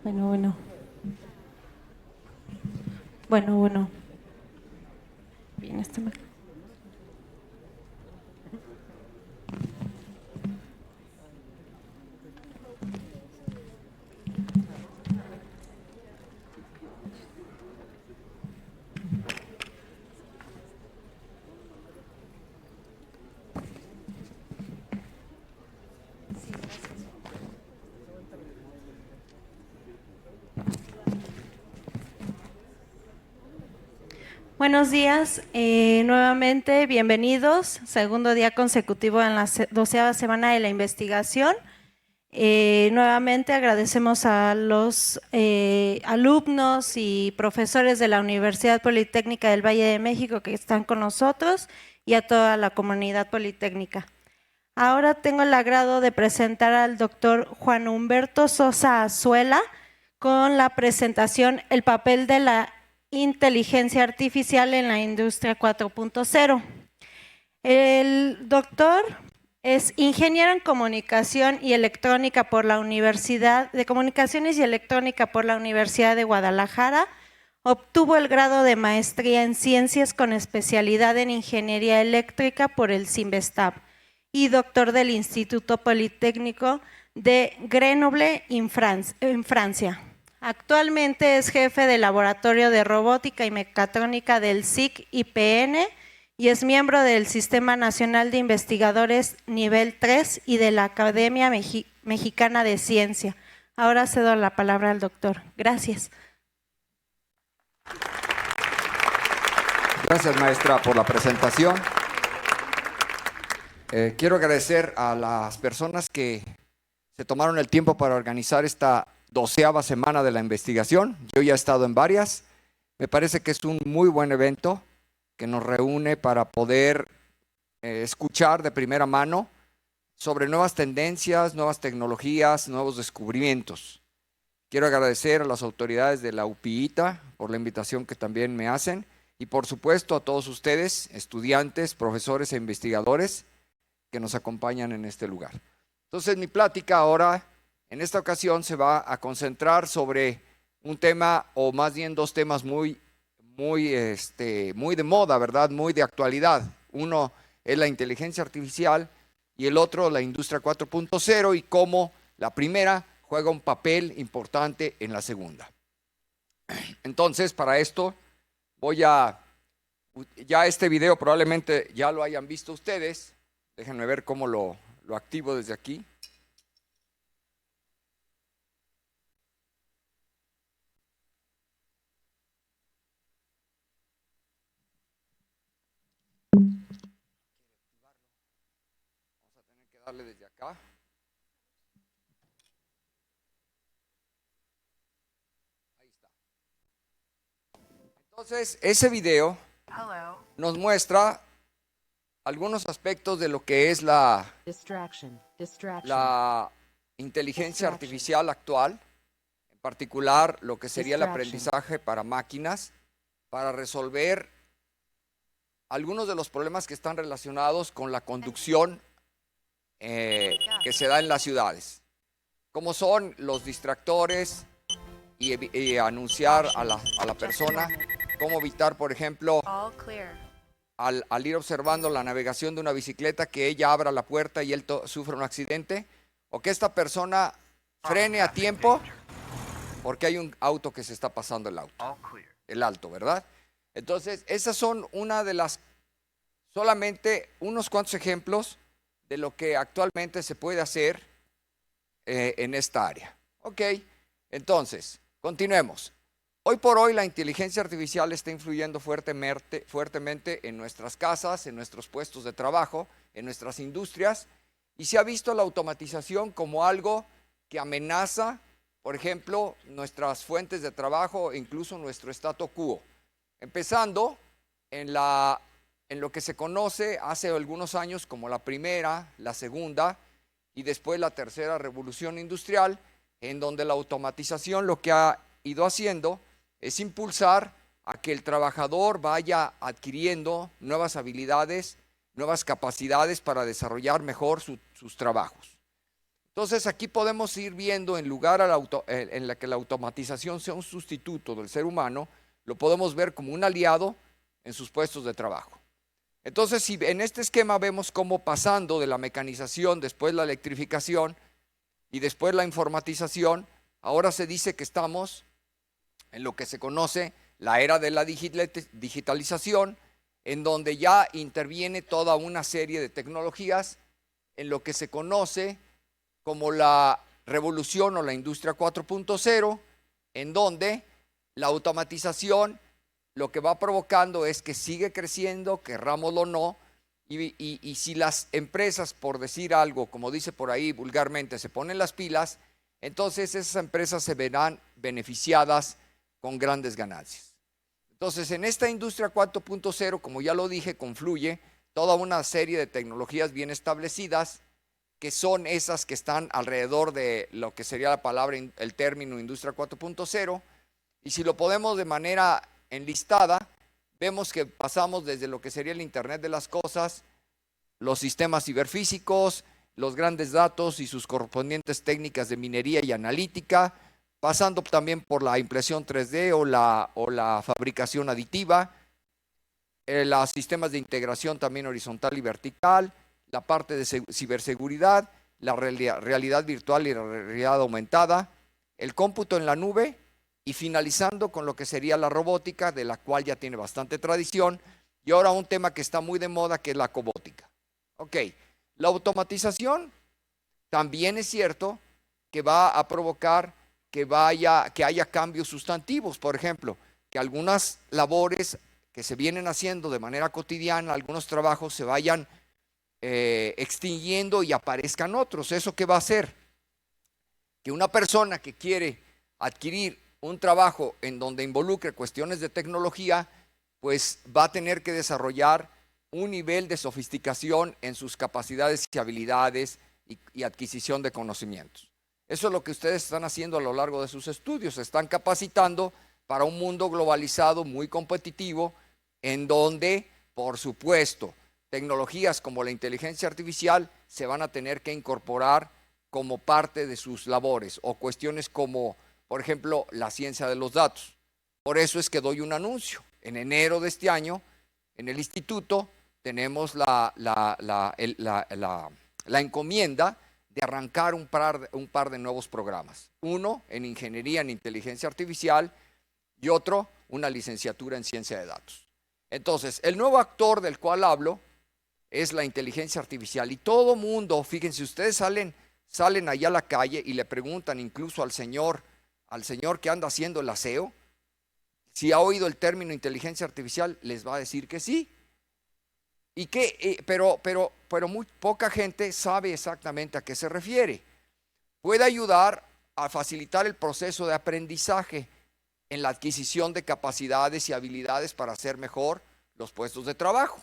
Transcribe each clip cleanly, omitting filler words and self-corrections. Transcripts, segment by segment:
Bueno. Bueno. Bien, está mal. Buenos días, nuevamente bienvenidos, segundo día consecutivo en la 12ª semana de la investigación. Nuevamente agradecemos a los alumnos y profesores de la Universidad Politécnica del Valle de México que están con nosotros y a toda la comunidad politécnica. Ahora tengo el agrado de presentar al doctor Juan Humberto Sosa Azuela con la presentación El papel de la inteligencia artificial en la industria 4.0. El doctor es ingeniero en comunicación y electrónica por la Universidad de Comunicaciones y Electrónica por la Universidad de Guadalajara. Obtuvo el grado de maestría en ciencias con especialidad en ingeniería eléctrica por el CINVESTAB y doctor del Instituto Politécnico de Grenoble en Francia. Actualmente es jefe del Laboratorio de Robótica y Mecatrónica del SIC IPN y es miembro del Sistema Nacional de Investigadores Nivel 3 y de la Academia Mexicana de Ciencia. Ahora cedo la palabra al doctor. Gracias. Gracias, maestra, por la presentación. Quiero agradecer a las personas que se tomaron el tiempo para organizar esta 12ª semana de la investigación. Yo ya he estado en varias. Me parece que es un muy buen evento que nos reúne para poder escuchar de primera mano sobre nuevas tendencias, nuevas tecnologías, nuevos descubrimientos. Quiero agradecer a las autoridades de la UPIITA por la invitación que también me hacen y por supuesto a todos ustedes, estudiantes, profesores e investigadores que nos acompañan en este lugar. Entonces mi plática ahora, en esta ocasión, se va a concentrar sobre un tema, o más bien dos temas muy de moda, ¿verdad? Muy de actualidad. Uno es la inteligencia artificial y el otro la industria 4.0 y cómo la primera juega un papel importante en la segunda. Entonces, para esto ya este video probablemente ya lo hayan visto ustedes. Déjenme ver cómo lo activo desde aquí. Vamos a tener que darle desde acá. Ahí está. Entonces, ese video nos muestra algunos aspectos de lo que es la inteligencia artificial actual, en particular lo que sería el aprendizaje para máquinas, para resolver algunos de los problemas que están relacionados con la conducción que se da en las ciudades, como son los distractores y anunciar a la persona cómo evitar, por ejemplo, al ir observando la navegación de una bicicleta, que ella abra la puerta y él sufra un accidente, o que esta persona frene a tiempo porque hay un auto que se está pasando el alto, ¿verdad? Entonces, esas son solamente unos cuantos ejemplos de lo que actualmente se puede hacer en esta área. Ok, entonces, continuemos. Hoy por hoy la inteligencia artificial está influyendo fuertemente en nuestras casas, en nuestros puestos de trabajo, en nuestras industrias, y se ha visto la automatización como algo que amenaza, por ejemplo, nuestras fuentes de trabajo e incluso nuestro statu quo. Empezando en lo que se conoce hace algunos años como la primera, la segunda y después la tercera revolución industrial, en donde la automatización lo que ha ido haciendo es impulsar a que el trabajador vaya adquiriendo nuevas habilidades, nuevas capacidades para desarrollar mejor sus trabajos. Entonces aquí podemos ir viendo, en lugar en la que la automatización sea un sustituto del ser humano, lo podemos ver como un aliado en sus puestos de trabajo. Entonces, si en este esquema vemos cómo pasando de la mecanización, después la electrificación y después la informatización, ahora se dice que estamos en lo que se conoce la era de la digitalización, en donde ya interviene toda una serie de tecnologías en lo que se conoce como la revolución o la industria 4.0, en donde la automatización lo que va provocando es que sigue creciendo, querrámoslo o no, y si las empresas, por decir algo, como dice por ahí vulgarmente, se ponen las pilas, entonces esas empresas se verán beneficiadas con grandes ganancias. Entonces, en esta industria 4.0, como ya lo dije, confluye toda una serie de tecnologías bien establecidas, que son esas que están alrededor de lo que sería la palabra, el término industria 4.0, y si lo podemos de manera enlistada, vemos que pasamos desde lo que sería el Internet de las cosas, los sistemas ciberfísicos, los grandes datos y sus correspondientes técnicas de minería y analítica, pasando también por la impresión 3D o la fabricación aditiva, los sistemas de integración también horizontal y vertical, la parte de ciberseguridad, la realidad virtual y la realidad aumentada, el cómputo en la nube y finalizando con lo que sería la robótica, de la cual ya tiene bastante tradición, y ahora un tema que está muy de moda, que es la cobótica. Ok, la automatización también es cierto que va a provocar que haya cambios sustantivos, por ejemplo, que algunas labores que se vienen haciendo de manera cotidiana, algunos trabajos se vayan extinguiendo y aparezcan otros. ¿Eso qué va a hacer? Que una persona que quiere adquirir un trabajo en donde involucre cuestiones de tecnología, pues va a tener que desarrollar un nivel de sofisticación en sus capacidades y habilidades y adquisición de conocimientos. Eso es lo que ustedes están haciendo a lo largo de sus estudios. Se están capacitando para un mundo globalizado muy competitivo, en donde, por supuesto, tecnologías como la inteligencia artificial se van a tener que incorporar como parte de sus labores, o cuestiones como, por ejemplo, la ciencia de los datos. Por eso es que doy un anuncio. En enero de este año, en el instituto, tenemos la encomienda de arrancar un par de nuevos programas. Uno en ingeniería en inteligencia artificial y otro una licenciatura en ciencia de datos. Entonces, el nuevo actor del cual hablo es la inteligencia artificial, y todo mundo, fíjense, ustedes salen allá a la calle y le preguntan incluso al señor que anda haciendo el aseo, si ha oído el término inteligencia artificial, les va a decir que sí. Pero muy poca gente sabe exactamente a qué se refiere. Puede ayudar a facilitar el proceso de aprendizaje en la adquisición de capacidades y habilidades para hacer mejor los puestos de trabajo.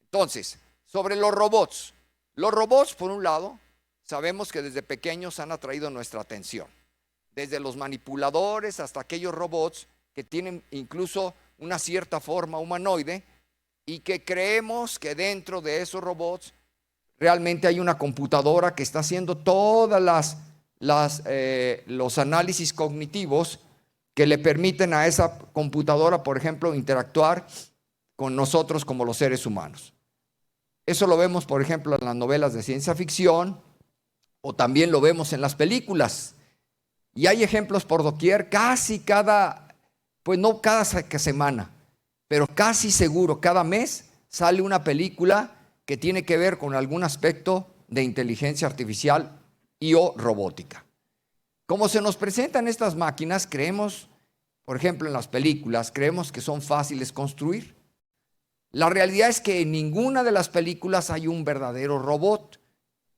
Entonces, sobre los robots. Los robots, por un lado, sabemos que desde pequeños han atraído nuestra atención. Desde los manipuladores hasta aquellos robots que tienen incluso una cierta forma humanoide, y que creemos que dentro de esos robots realmente hay una computadora que está haciendo todas los análisis cognitivos que le permiten a esa computadora, por ejemplo, interactuar con nosotros como los seres humanos. Eso lo vemos, por ejemplo, en las novelas de ciencia ficción, o también lo vemos en las películas. Y hay ejemplos por doquier, casi pues no cada semana, pero casi seguro, cada mes sale una película que tiene que ver con algún aspecto de inteligencia artificial y o robótica. Como se nos presentan estas máquinas, creemos por ejemplo, en las películas, creemos que son fáciles construir. La realidad es que en ninguna de las películas hay un verdadero robot.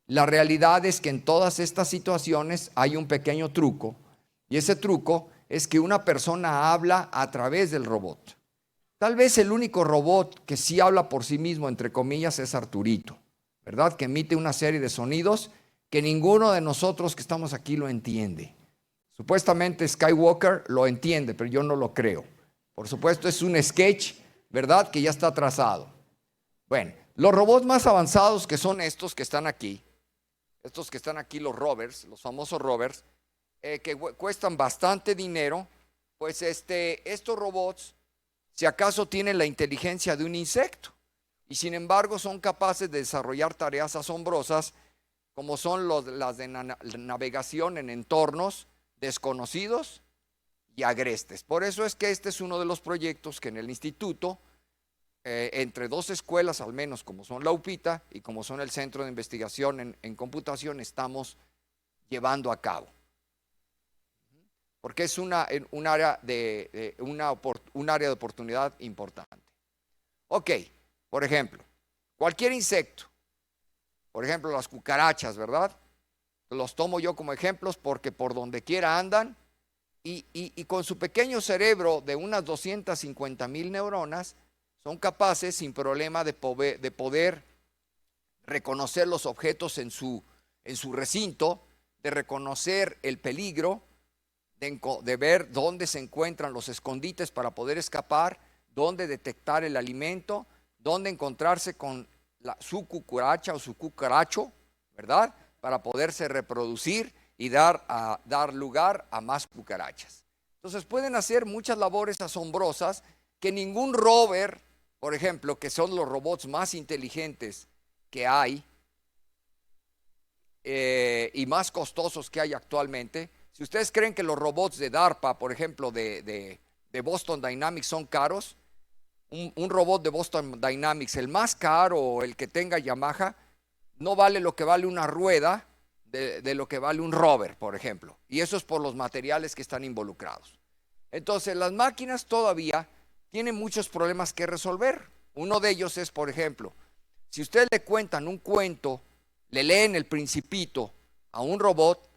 La realidad es que en todas estas situaciones hay un pequeño truco, y ese truco es que una persona habla a través del robot. Tal vez el único robot que sí habla por sí mismo, entre comillas, es Arturito, ¿verdad? Que emite una serie de sonidos que ninguno de nosotros que estamos aquí lo entiende. Supuestamente Skywalker lo entiende, pero yo no lo creo. Por supuesto, es un sketch, ¿verdad? Que ya está trazado. Bueno, los robots más avanzados, que son estos que están aquí, los rovers, los famosos rovers, que cuestan bastante dinero, pues estos robots, si acaso tienen la inteligencia de un insecto, y sin embargo son capaces de desarrollar tareas asombrosas, como son las de navegación en entornos desconocidos y agrestes. Por eso es que este es uno de los proyectos que en el instituto, entre dos escuelas al menos, como son la UPITA y como son el Centro de Investigación en Computación, estamos llevando a cabo. Porque es un área de oportunidad importante. Ok, por ejemplo, cualquier insecto, por ejemplo las cucarachas, ¿verdad? Los tomo yo como ejemplos porque por donde quiera andan y con su pequeño cerebro de unas 250,000 neuronas son capaces sin problema de poder reconocer los objetos en su recinto, de reconocer el peligro, de ver dónde se encuentran los escondites para poder escapar, dónde detectar el alimento, dónde encontrarse con su cucaracha o su cucaracho, ¿verdad? Para poderse reproducir y dar lugar a más cucarachas. Entonces pueden hacer muchas labores asombrosas que ningún rover, por ejemplo, que son los robots más inteligentes que hay y más costosos que hay actualmente. Si ustedes creen que los robots de DARPA, por ejemplo, de Boston Dynamics son caros, un robot de Boston Dynamics, el más caro, el que tenga Yamaha, no vale lo que vale una rueda de lo que vale un rover, por ejemplo. Y eso es por los materiales que están involucrados. Entonces, las máquinas todavía tienen muchos problemas que resolver. Uno de ellos es, por ejemplo, si ustedes le cuentan un cuento, le leen El Principito a un robot,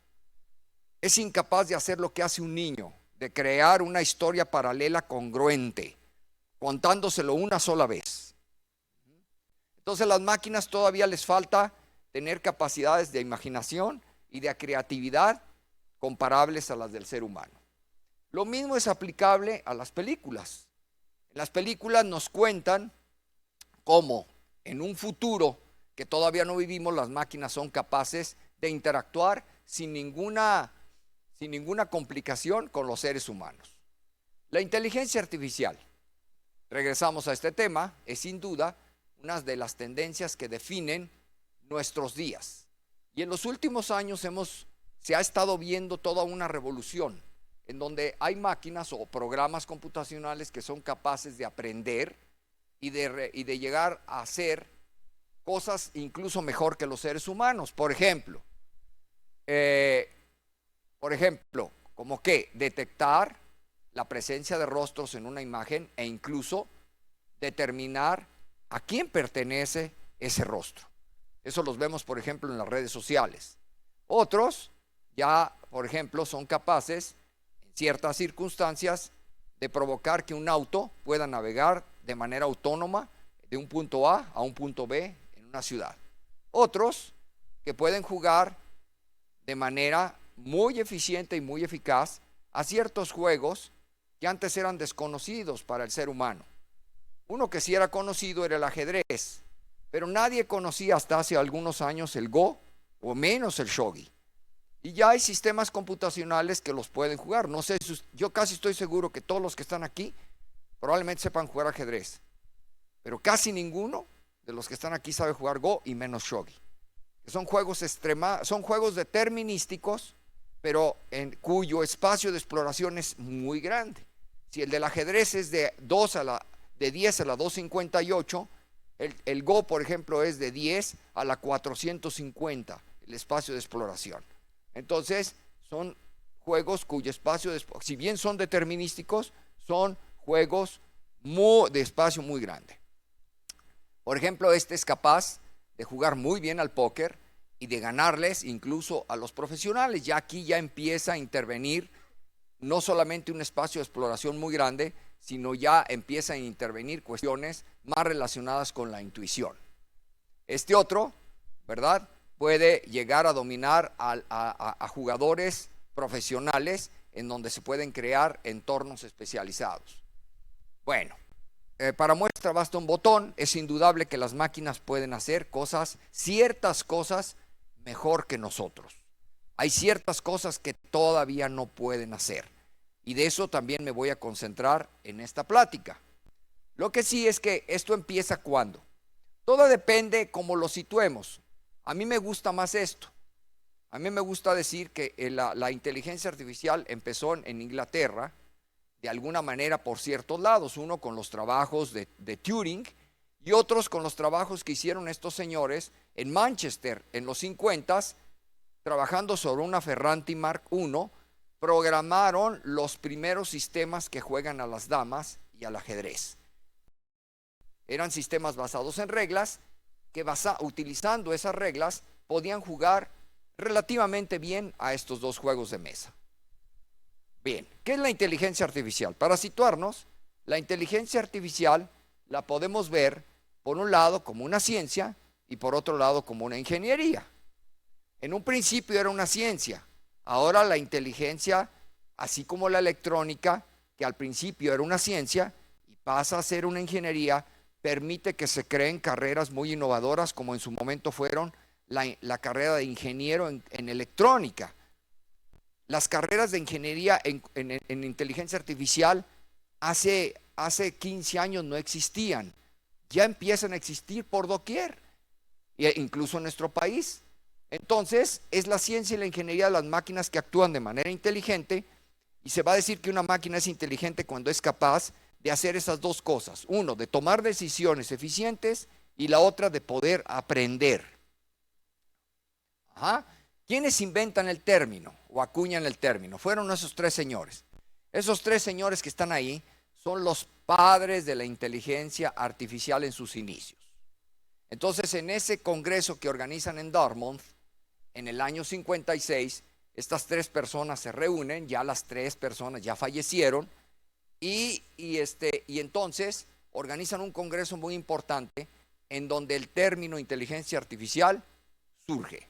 es incapaz de hacer lo que hace un niño, de crear una historia paralela congruente, contándoselo una sola vez. Entonces, las máquinas todavía les falta tener capacidades de imaginación y de creatividad comparables a las del ser humano. Lo mismo es aplicable a las películas. En las películas nos cuentan cómo en un futuro que todavía no vivimos, las máquinas son capaces de interactuar sin ninguna complicación con los seres humanos. La inteligencia artificial, regresamos a este tema, es sin duda una de las tendencias que definen nuestros días. Y en los últimos años se ha estado viendo toda una revolución en donde hay máquinas o programas computacionales que son capaces de aprender y de llegar a hacer cosas incluso mejor que los seres humanos. Por ejemplo, como que detectar la presencia de rostros en una imagen e incluso determinar a quién pertenece ese rostro. Eso los vemos, por ejemplo, en las redes sociales. Otros ya, por ejemplo, son capaces, en ciertas circunstancias, de provocar que un auto pueda navegar de manera autónoma de un punto A a un punto B en una ciudad. Otros que pueden jugar de manera muy eficiente y muy eficaz a ciertos juegos que antes eran desconocidos para el ser humano. Uno que sí era conocido era el ajedrez, pero nadie conocía hasta hace algunos años el Go o menos el Shogi. Y ya hay sistemas computacionales que los pueden jugar. No sé, yo casi estoy seguro que todos los que están aquí probablemente sepan jugar ajedrez, pero casi ninguno de los que están aquí sabe jugar Go y menos Shogi. Son juegos determinísticos, pero cuyo espacio de exploración es muy grande. Si el del ajedrez es de 10 a la 258, el Go, por ejemplo, es de 10 a la 450, el espacio de exploración. Entonces, son juegos cuyo espacio, si bien son determinísticos, son juegos de espacio muy grande. Por ejemplo, este es capaz de jugar muy bien al póker y de ganarles incluso a los profesionales. Ya aquí ya empieza a intervenir no solamente un espacio de exploración muy grande, sino ya empiezan a intervenir cuestiones más relacionadas con la intuición. Este otro, ¿verdad?, puede llegar a dominar a jugadores profesionales en donde se pueden crear entornos especializados. Bueno, para muestra basta un botón. Es indudable que las máquinas pueden hacer ciertas cosas mejor que nosotros. Hay ciertas cosas que todavía no pueden hacer. Y de eso también me voy a concentrar en esta plática. Lo que sí es que esto empieza ¿cuándo? Todo depende cómo lo situemos. A mí me gusta más esto. A mí me gusta decir que la inteligencia artificial empezó en Inglaterra, de alguna manera por ciertos lados, uno con los trabajos de Turing y otros con los trabajos que hicieron estos señores en Manchester en los 50s, trabajando sobre una Ferranti Mark I, programaron los primeros sistemas que juegan a las damas y al ajedrez. Eran sistemas basados en reglas que utilizando esas reglas podían jugar relativamente bien a estos dos juegos de mesa. Bien, ¿qué es la inteligencia artificial? Para situarnos, la inteligencia artificial la podemos ver por un lado como una ciencia y por otro lado como una ingeniería. En un principio era una ciencia, ahora la inteligencia, así como la electrónica, que al principio era una ciencia y pasa a ser una ingeniería, permite que se creen carreras muy innovadoras como en su momento fueron la carrera de ingeniero en electrónica. Las carreras de ingeniería en inteligencia artificial hace 15 años no existían, ya empiezan a existir por doquier, incluso en nuestro país. Entonces es la ciencia y la ingeniería de las máquinas que actúan de manera inteligente, y se va a decir que una máquina es inteligente cuando es capaz de hacer esas dos cosas: uno, de tomar decisiones eficientes, y la otra, de poder aprender. ¿Quiénes inventan el término o acuñan el término? Fueron esos tres señores. Esos tres señores que están ahí son los padres de la inteligencia artificial en sus inicios. Entonces, en ese congreso que organizan en Dartmouth, en el año 56, estas tres personas se reúnen, ya las tres personas ya fallecieron, y entonces organizan un congreso muy importante en donde el término inteligencia artificial surge.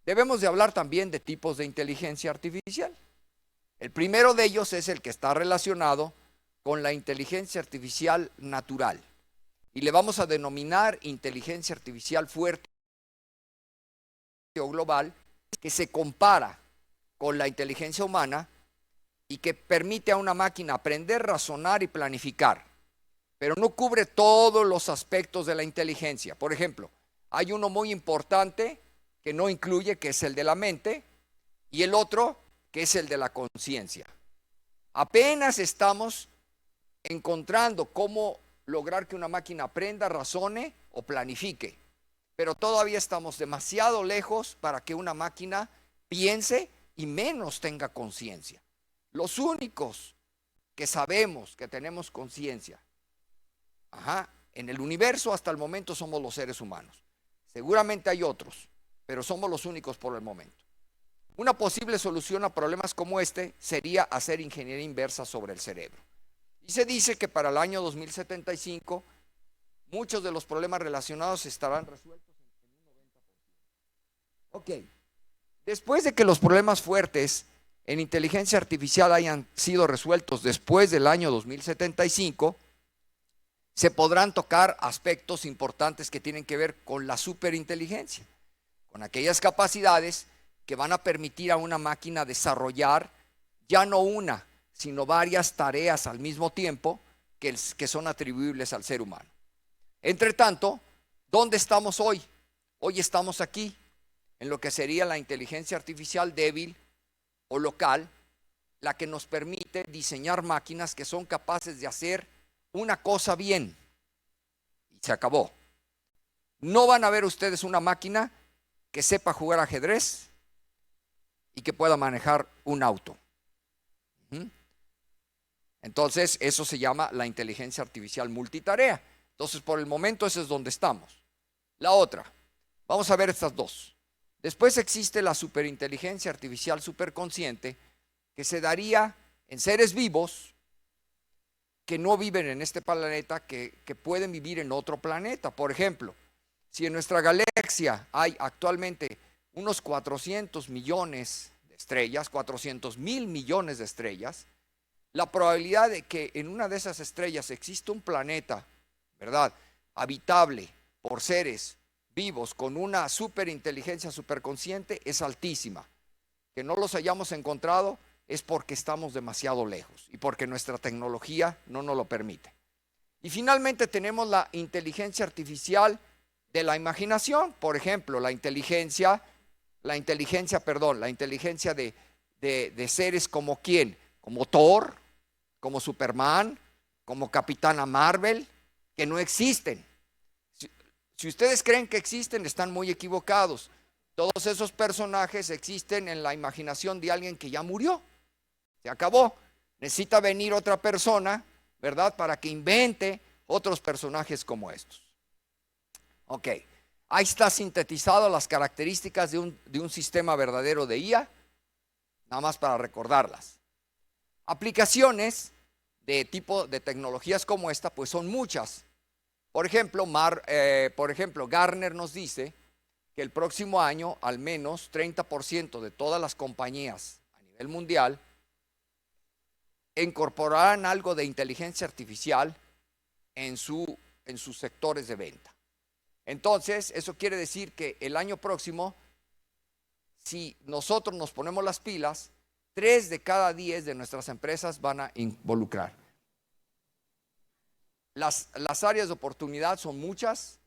Debemos de hablar también de tipos de inteligencia artificial. El primero de ellos es el que está relacionado con la inteligencia artificial natural, y le vamos a denominar inteligencia artificial fuerte o global, que se compara con la inteligencia humana y que permite a una máquina aprender, razonar y planificar, pero no cubre todos los aspectos de la inteligencia. Por ejemplo, hay uno muy importante que no incluye, que es el de la mente, y el otro, que es el de la conciencia. Apenas estamos encontrando cómo lograr que una máquina aprenda, razone o planifique, pero todavía estamos demasiado lejos para que una máquina piense y menos tenga conciencia. Los únicos que sabemos que tenemos conciencia en el universo hasta el momento somos los seres humanos. Seguramente hay otros, pero somos los únicos por el momento. Una posible solución a problemas como este sería hacer ingeniería inversa sobre el cerebro. Y se dice que para el año 2075 muchos de los problemas relacionados estarán resueltos en un 90%. Ok, después de que los problemas fuertes en inteligencia artificial hayan sido resueltos después del año 2075, se podrán tocar aspectos importantes que tienen que ver con la superinteligencia, con aquellas capacidades que van a permitir a una máquina desarrollar ya no una, sino varias tareas al mismo tiempo que son atribuibles al ser humano. Entre tanto, ¿dónde estamos hoy? Hoy estamos aquí, en lo que sería la inteligencia artificial débil o local, la que nos permite diseñar máquinas que son capaces de hacer una cosa bien. Y se acabó. No van a ver ustedes una máquina que sepa jugar ajedrez y que pueda manejar un auto. Entonces, eso se llama la inteligencia artificial multitarea. Entonces, por el momento, ese es donde estamos. La otra, vamos a ver estas dos. Después existe la superinteligencia artificial superconsciente, que se daría en seres vivos que no viven en este planeta, que pueden vivir en otro planeta. Por ejemplo, si en nuestra galaxia hay actualmente unos 400 millones de estrellas, 400.000 millones de estrellas, la probabilidad de que en una de esas estrellas exista un planeta, ¿verdad?, habitable por seres vivos con una superinteligencia superconsciente es altísima. Que no los hayamos encontrado es porque estamos demasiado lejos y porque nuestra tecnología no nos lo permite. Y finalmente tenemos la inteligencia artificial de la imaginación. Por ejemplo, la inteligencia de seres como ¿quién? Como Thor, como Superman, como Capitana Marvel, que no existen. Si ustedes creen que existen, están muy equivocados. Todos esos personajes existen en la imaginación de alguien que ya murió. Se acabó. Necesita venir otra persona, ¿verdad?, para que invente otros personajes como estos. Ok, ahí está sintetizado las características de un sistema verdadero de IA, nada más para recordarlas. Aplicaciones de tipo de tecnologías como esta, pues son muchas. Por ejemplo, Gartner nos dice que el próximo año al menos 30% de todas las compañías a nivel mundial incorporarán algo de inteligencia artificial en sus sectores de venta. Entonces, eso quiere decir que el año próximo, si nosotros nos ponemos las pilas, 3 de cada 10 de nuestras empresas van a involucrar. Las áreas de oportunidad son muchas,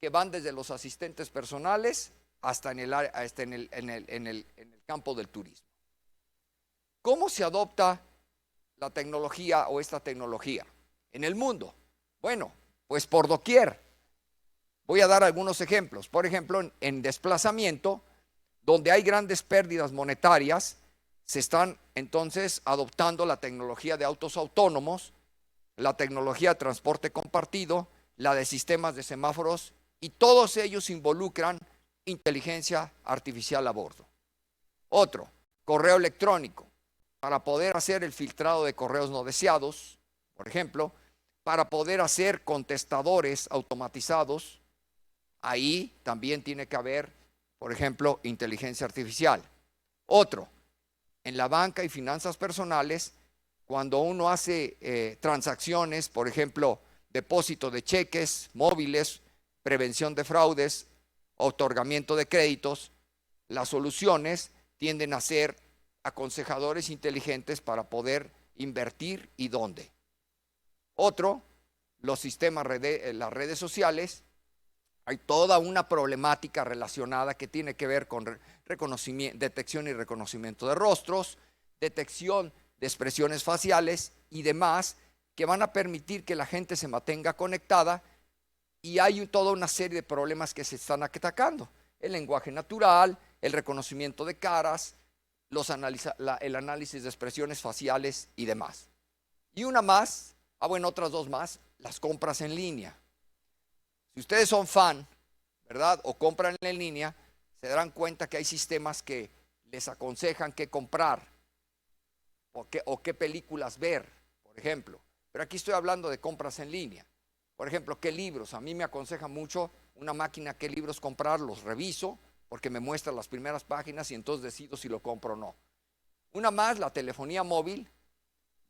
que van desde los asistentes personales hasta en el campo del turismo. ¿Cómo se adopta la tecnología o esta tecnología en el mundo? Bueno, pues por doquier. Voy a dar algunos ejemplos. Por ejemplo, en desplazamiento, donde hay grandes pérdidas monetarias, se están entonces adoptando la tecnología de autos autónomos, la tecnología de transporte compartido, la de sistemas de semáforos, y todos ellos involucran inteligencia artificial a bordo. Otro, correo electrónico, para poder hacer el filtrado de correos no deseados, por ejemplo, para poder hacer contestadores automatizados. Ahí también tiene que haber, por ejemplo, inteligencia artificial. Otro, en la banca y finanzas personales, cuando uno hace transacciones, por ejemplo, depósito de cheques, móviles, prevención de fraudes, otorgamiento de créditos, las soluciones tienden a ser aconsejadores inteligentes para poder invertir y dónde. Otro, los sistemas, las redes sociales. Hay toda una problemática relacionada que tiene que ver con detección y reconocimiento de rostros, detección de expresiones faciales y demás, que van a permitir que la gente se mantenga conectada, y hay toda una serie de problemas que se están atacando. El lenguaje natural, el reconocimiento de caras, el análisis de expresiones faciales y demás. Y una más, otras dos más, las compras en línea. Si ustedes son fan, ¿verdad?, o compran en línea, se darán cuenta que hay sistemas que les aconsejan qué comprar o qué películas ver, por ejemplo. Pero aquí estoy hablando de compras en línea. Por ejemplo, qué libros. A mí me aconseja mucho una máquina qué libros comprar, los reviso porque me muestra las primeras páginas y entonces decido si lo compro o no. Una más, la telefonía móvil.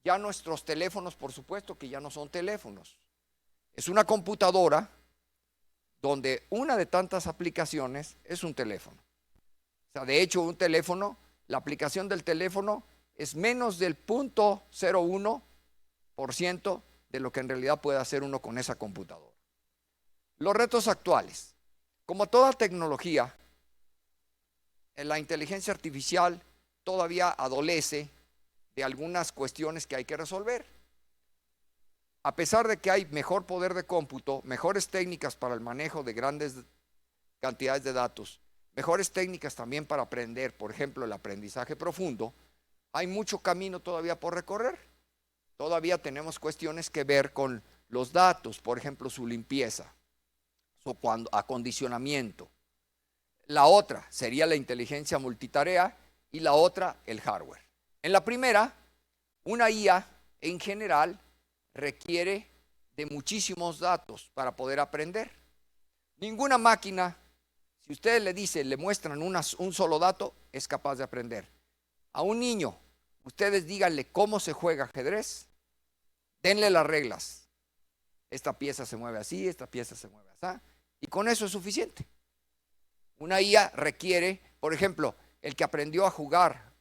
Ya nuestros teléfonos, por supuesto que ya no son teléfonos. Es una computadora donde una de tantas aplicaciones es un teléfono. O sea, de hecho, un teléfono, la aplicación del teléfono es menos del 0.01% de lo que en realidad puede hacer uno con esa computadora. Los retos actuales. Como toda tecnología, la inteligencia artificial todavía adolece de algunas cuestiones que hay que resolver. A pesar de que hay mejor poder de cómputo, mejores técnicas para el manejo de grandes cantidades de datos mejores técnicas también para aprender, por ejemplo, el aprendizaje profundo, hay mucho camino todavía por recorrer. Todavía tenemos cuestiones que ver con los datos, por ejemplo, su limpieza, su acondicionamiento. La otra sería la inteligencia multitarea y la otra el hardware. En la primera, una IA en general requiere de muchísimos datos para poder aprender. Ninguna máquina, si ustedes le muestran un solo dato, es capaz de aprender. A un niño, ustedes díganle cómo se juega ajedrez, denle las reglas. Esta pieza se mueve así, esta pieza se mueve así, y con eso es suficiente. Una IA requiere, por ejemplo, el que aprendió a jugar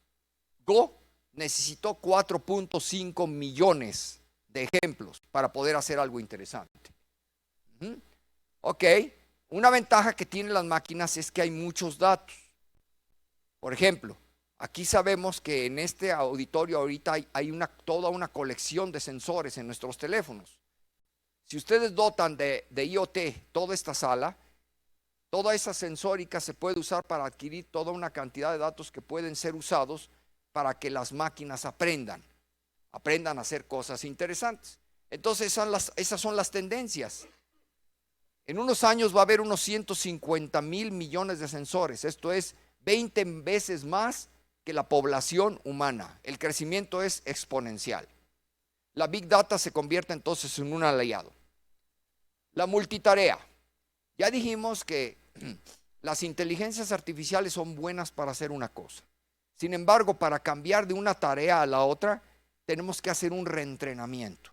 Go necesitó 4.5 millones de ejemplos para poder hacer algo interesante. Ok, una ventaja que tienen las máquinas es que hay muchos datos. Por ejemplo, aquí sabemos que en este auditorio ahorita hay toda una colección de sensores en nuestros teléfonos. Si ustedes dotan de IoT toda esta sala, toda esa sensórica se puede usar para adquirir toda una cantidad de datos que pueden ser usados para que las máquinas aprendan a hacer cosas interesantes. Entonces esas son las tendencias. En unos años va a haber unos 150 mil millones de sensores. Esto es 20 veces más que la población humana. El crecimiento es exponencial. La Big Data se convierte entonces en un aliado. La multitarea. Ya dijimos que las inteligencias artificiales son buenas para hacer una cosa. Sin embargo, para cambiar de una tarea a la otra, tenemos que hacer un reentrenamiento.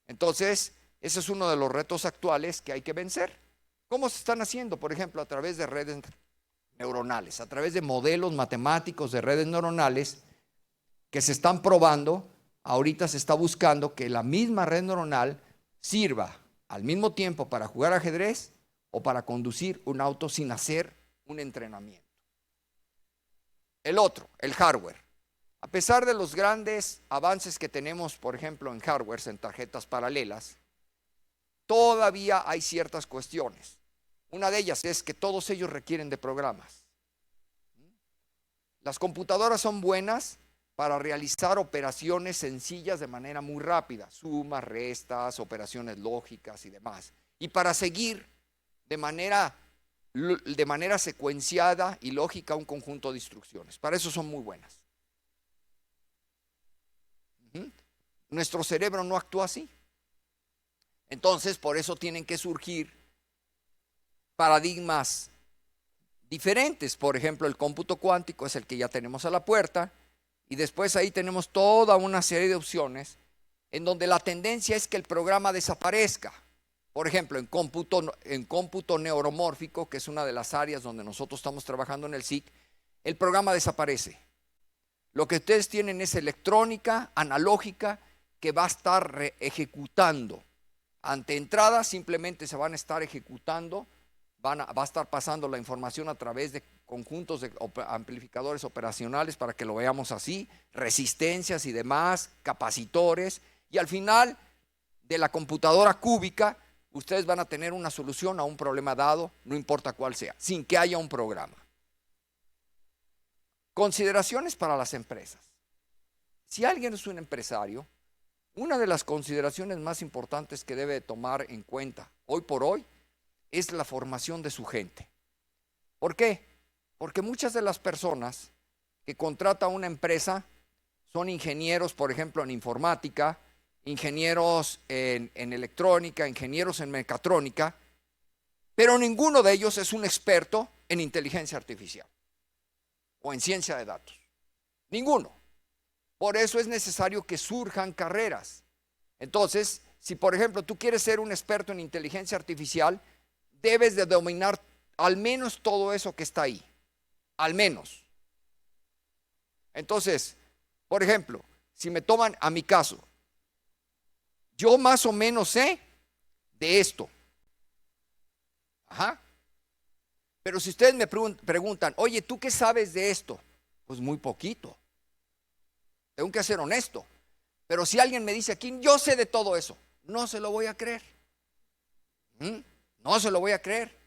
Entonces, ese es uno de los retos actuales que hay que vencer. ¿Cómo se están haciendo? Por ejemplo, a través de redes neuronales, a través de modelos matemáticos de redes neuronales que se están probando. Ahorita se está buscando que la misma red neuronal sirva al mismo tiempo para jugar ajedrez o para conducir un auto sin hacer un entrenamiento. El otro, el hardware. A pesar de los grandes avances que tenemos, por ejemplo, en hardware, en tarjetas paralelas, todavía hay ciertas cuestiones. Una de ellas es que todos ellos requieren de programas. Las computadoras son buenas para realizar operaciones sencillas de manera muy rápida, sumas, restas, operaciones lógicas y demás. Y para seguir de manera secuenciada y lógica un conjunto de instrucciones. Para eso son muy buenas. Nuestro cerebro no actúa así. Entonces, por eso tienen que surgir paradigmas diferentes. Por ejemplo, el cómputo cuántico es el que ya tenemos a la puerta. Y después ahí tenemos toda una serie de opciones en donde la tendencia es que el programa desaparezca. Por ejemplo, en cómputo neuromórfico, que es una de las áreas donde nosotros estamos trabajando en el SIC, el programa desaparece. Lo que ustedes tienen es electrónica, analógica, que va a estar ejecutando. Ante entrada simplemente se van a estar ejecutando, va a estar pasando la información a través de conjuntos de amplificadores operacionales para que lo veamos así, resistencias y demás, capacitores, y al final de la computadora cúbica, ustedes van a tener una solución a un problema dado, no importa cuál sea, sin que haya un programa. Consideraciones para las empresas. Si alguien es un empresario, una de las consideraciones más importantes que debe tomar en cuenta hoy por hoy es la formación de su gente. ¿Por qué? Porque muchas de las personas que contrata una empresa son ingenieros, por ejemplo, en informática, ingenieros en electrónica, ingenieros en mecatrónica, pero ninguno de ellos es un experto en inteligencia artificial o en ciencia de datos. Ninguno. Por eso es necesario que surjan carreras. Entonces, si por ejemplo tú quieres ser un experto en inteligencia artificial, debes de dominar al menos todo eso que está ahí. Al menos. Entonces, por ejemplo, si me toman a mi caso, yo más o menos sé de esto. Ajá. Pero si ustedes me preguntan, oye, ¿tú qué sabes de esto? Pues muy poquito. Tengo que ser honesto. Pero si alguien me dice aquí, yo sé de todo eso, no se lo voy a creer. No se lo voy a creer.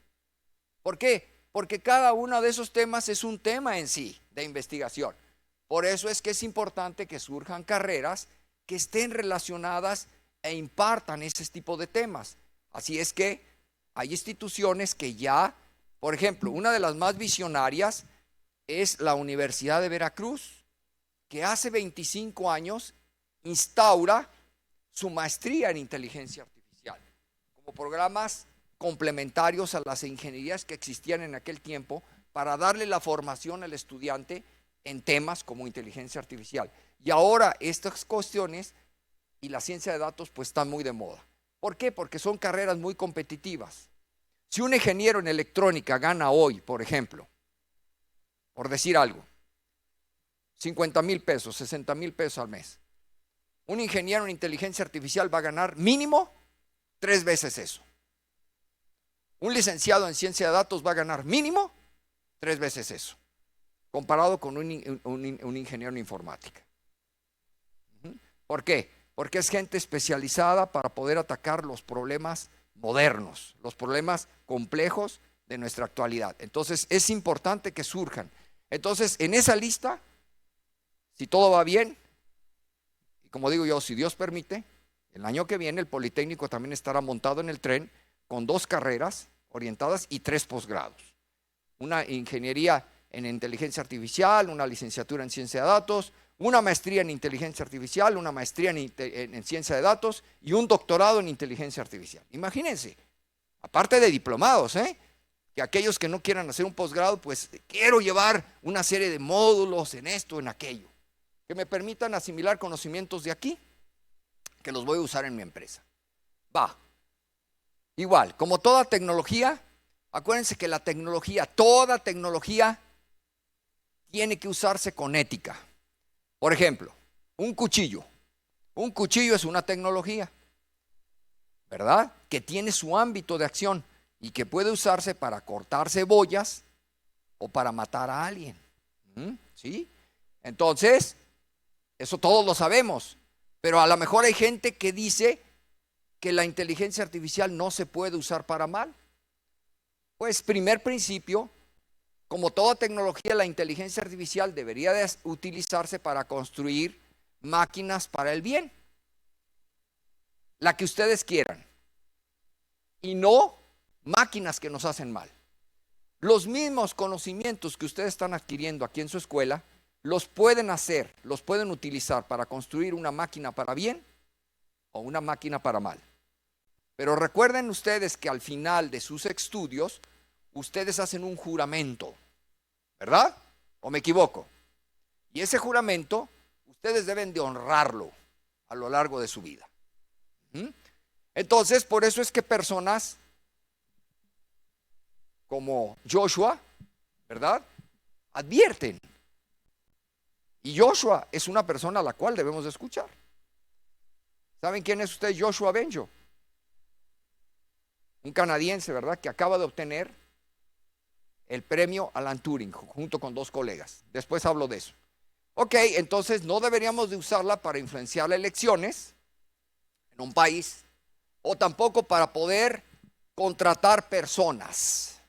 ¿Por qué? Porque cada uno de esos temas es un tema en sí de investigación. Por eso es que es importante que surjan carreras que estén relacionadas e impartan ese tipo de temas. Así es que hay instituciones que ya, por ejemplo, una de las más visionarias es la Universidad de Veracruz, que hace 25 años instaura su maestría en inteligencia artificial, como programas complementarios a las ingenierías que existían en aquel tiempo para darle la formación al estudiante en temas como inteligencia artificial. Y ahora estas cuestiones y la ciencia de datos pues están muy de moda. ¿Por qué? Porque son carreras muy competitivas. Si un ingeniero en electrónica gana hoy, por ejemplo, por decir algo, 50,000 pesos, 60,000 pesos al mes, un ingeniero en inteligencia artificial va a ganar mínimo 3 veces eso. Un licenciado en ciencia de datos va a ganar mínimo 3 veces eso, comparado con un ingeniero en informática. ¿Por qué? Porque es gente especializada para poder atacar los problemas modernos, los problemas complejos de nuestra actualidad. Entonces es importante que surjan. Entonces en esa lista, si todo va bien, y como digo yo, si Dios permite, el año que viene el Politécnico también estará montado en el tren con 2 carreras orientadas y 3 posgrados. Una ingeniería en inteligencia artificial, una licenciatura en ciencia de datos, una maestría en inteligencia artificial, una maestría en ciencia de datos y un doctorado en inteligencia artificial. Imagínense, aparte de diplomados, que aquellos que no quieran hacer un posgrado, pues quiero llevar una serie de módulos en esto, en aquello, que me permitan asimilar conocimientos de aquí, que los voy a usar en mi empresa. Va. Igual, como toda tecnología, acuérdense que la tecnología, toda tecnología, tiene que usarse con ética. Por ejemplo, un cuchillo. Un cuchillo es una tecnología, ¿verdad? Que tiene su ámbito de acción y que puede usarse para cortar cebollas o para matar a alguien. ¿Sí? Entonces, eso todos lo sabemos, pero a lo mejor hay gente que dice que la inteligencia artificial no se puede usar para mal. Pues primer principio, como toda tecnología, la inteligencia artificial debería de utilizarse para construir máquinas para el bien, la que ustedes quieran, y no máquinas que nos hacen mal. Los mismos conocimientos que ustedes están adquiriendo aquí en su escuela, los pueden hacer, los pueden utilizar para construir una máquina para bien o una máquina para mal. Pero recuerden ustedes que al final de sus estudios, ustedes hacen un juramento, ¿verdad? ¿O me equivoco? Y ese juramento, ustedes deben de honrarlo a lo largo de su vida. Entonces, por eso es que personas como Joshua, ¿verdad?, advierten. Y Joshua es una persona a la cual debemos de escuchar. ¿Saben quién es usted? Joshua Bengio, un canadiense, ¿verdad?, que acaba de obtener el premio Alan Turing junto con 2 colegas. Después hablo de eso. Ok, entonces no deberíamos de usarla para influenciar las elecciones en un país o tampoco para poder contratar personas.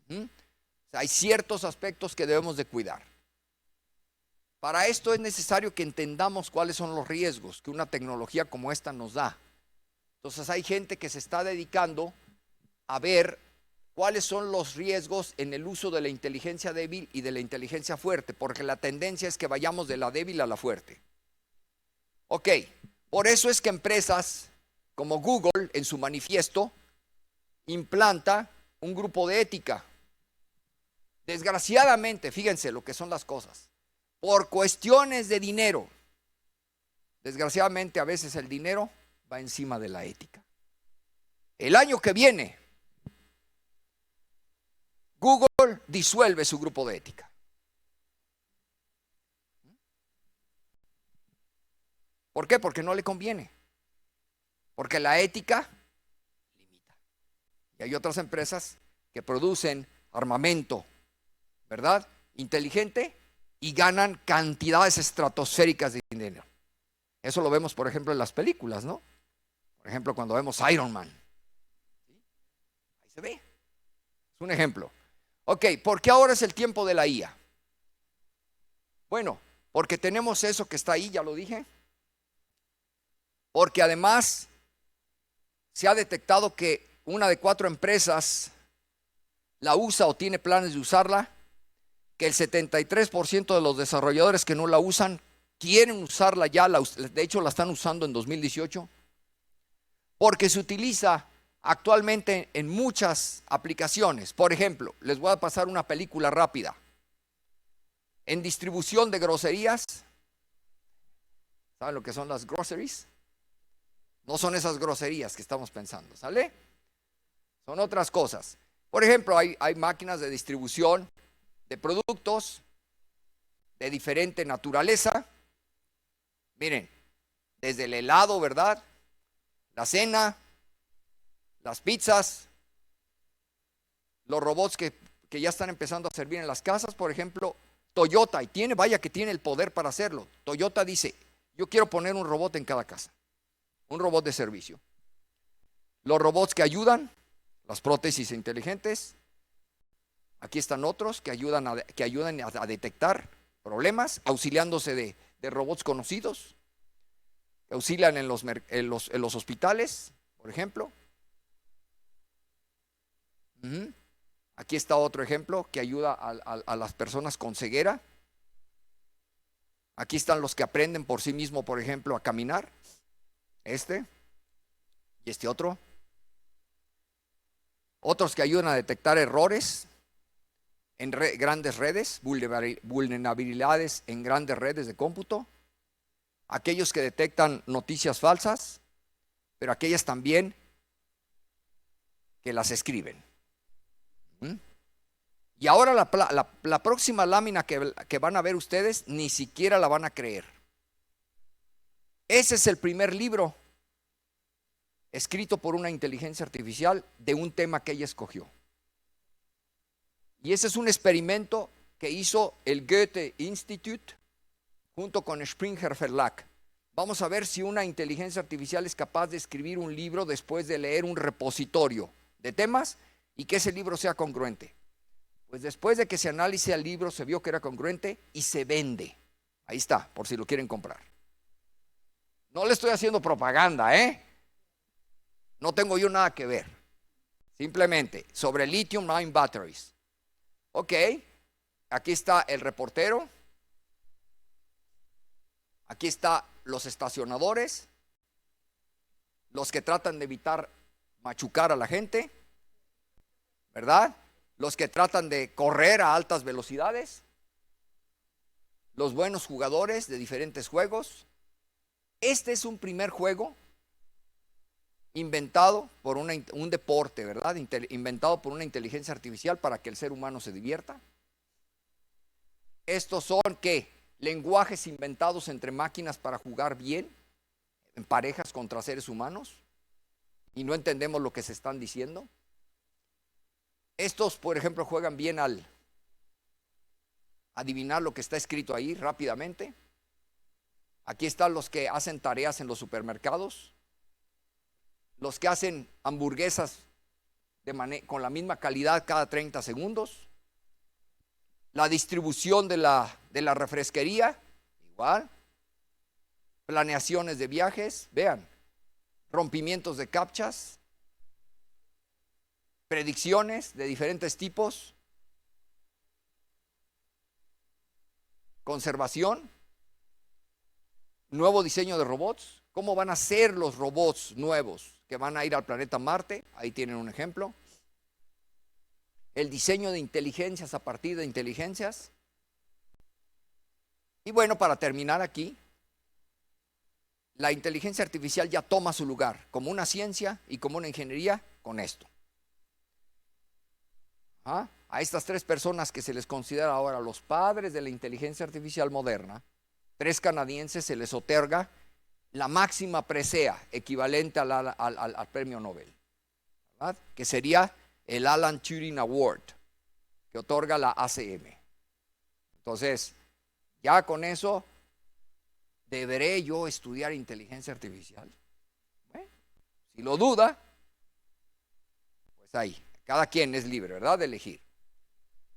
O sea, hay ciertos aspectos que debemos de cuidar. Para esto es necesario que entendamos cuáles son los riesgos que una tecnología como esta nos da. Entonces hay gente que se está dedicando a ver cuáles son los riesgos en el uso de la inteligencia débil y de la inteligencia fuerte, porque la tendencia es que vayamos de la débil a la fuerte. Ok, por eso es que empresas como Google en su manifiesto implanta un grupo de ética. Desgraciadamente, fíjense lo que son las cosas, por cuestiones de dinero, desgraciadamente a veces el dinero va encima de la ética. El año que viene, Google disuelve su grupo de ética. ¿Por qué? Porque no le conviene. Porque la ética limita. Y hay otras empresas que producen armamento, ¿verdad?, inteligente, y ganan cantidades estratosféricas de dinero. Eso lo vemos, por ejemplo, en las películas, ¿no? Por ejemplo, cuando vemos Iron Man. ¿Sí? Ahí se ve. Es un ejemplo. Ok, ¿por qué ahora es el tiempo de la IA? Bueno, porque tenemos eso que está ahí, ya lo dije. Porque además se ha detectado que una de 4 empresas la usa o tiene planes de usarla, que el 73% de los desarrolladores que no la usan quieren usarla ya, de hecho la están usando en 2018, porque se utiliza actualmente en muchas aplicaciones. Por ejemplo, les voy a pasar una película rápida. En distribución de groserías, ¿saben lo que son las groceries? No son esas groserías que estamos pensando, ¿sale? Son otras cosas. Por ejemplo, hay máquinas de distribución de productos de diferente naturaleza. Miren, desde el helado, ¿verdad? La cena, las pizzas, los robots que ya están empezando a servir en las casas. Por ejemplo, Toyota, y vaya que tiene el poder para hacerlo. Toyota dice, yo quiero poner un robot en cada casa, un robot de servicio. Los robots que ayudan, las prótesis inteligentes. Aquí están otros que ayudan a detectar problemas, auxiliándose de robots conocidos, que auxilian en los hospitales, por ejemplo. Aquí está otro ejemplo que ayuda a las personas con ceguera. Aquí están los que aprenden por sí mismos, por ejemplo, a caminar. Este y este otro. Otros que ayudan a detectar errores en grandes redes, vulnerabilidades en grandes redes de cómputo. Aquellos que detectan noticias falsas, pero aquellas también que las escriben. Y ahora la próxima lámina que van a ver ustedes, ni siquiera la van a creer. Ese es el primer libro escrito por una inteligencia artificial de un tema que ella escogió. Y ese es un experimento que hizo el Goethe Institut junto con Springer Verlag. Vamos a ver si una inteligencia artificial es capaz de escribir un libro después de leer un repositorio de temas y que ese libro sea congruente. Pues después de que se analice el libro se vio que era congruente y se vende. Ahí está, por si lo quieren comprar. No le estoy haciendo propaganda, ¿eh? No tengo yo nada que ver. Simplemente sobre lithium ion batteries. Ok, aquí está el reportero. Aquí están los estacionadores, los que tratan de evitar machucar a la gente, ¿verdad? Los que tratan de correr a altas velocidades, los buenos jugadores de diferentes juegos. Este es un primer juego inventado por un deporte, ¿verdad? Inventado por una inteligencia artificial para que el ser humano se divierta. Estos son, ¿qué? Lenguajes inventados entre máquinas para jugar bien en parejas contra seres humanos y no entendemos lo que se están diciendo. Estos, por ejemplo, juegan bien al adivinar lo que está escrito ahí rápidamente. Aquí están los que hacen tareas en los supermercados, los que hacen hamburguesas con la misma calidad cada 30 segundos. La distribución de la refresquería, igual. Planeaciones de viajes, vean. Rompimientos de captchas. Predicciones de diferentes tipos. Conservación. Nuevo diseño de robots. ¿Cómo van a ser los robots nuevos que van a ir al planeta Marte? Ahí tienen un ejemplo. El diseño de inteligencias a partir de inteligencias. Y bueno, para terminar aquí, la inteligencia artificial ya toma su lugar como una ciencia y como una ingeniería con esto. A estas 3 personas que se les considera ahora los padres de la inteligencia artificial moderna, 3 canadienses, se les otorga la máxima presea equivalente al premio Nobel, ¿verdad? Que sería el Alan Turing Award, que otorga la ACM. Entonces, ya con eso, ¿deberé yo estudiar inteligencia artificial? Bueno, si lo duda, pues ahí, cada quien es libre, ¿verdad?, de elegir.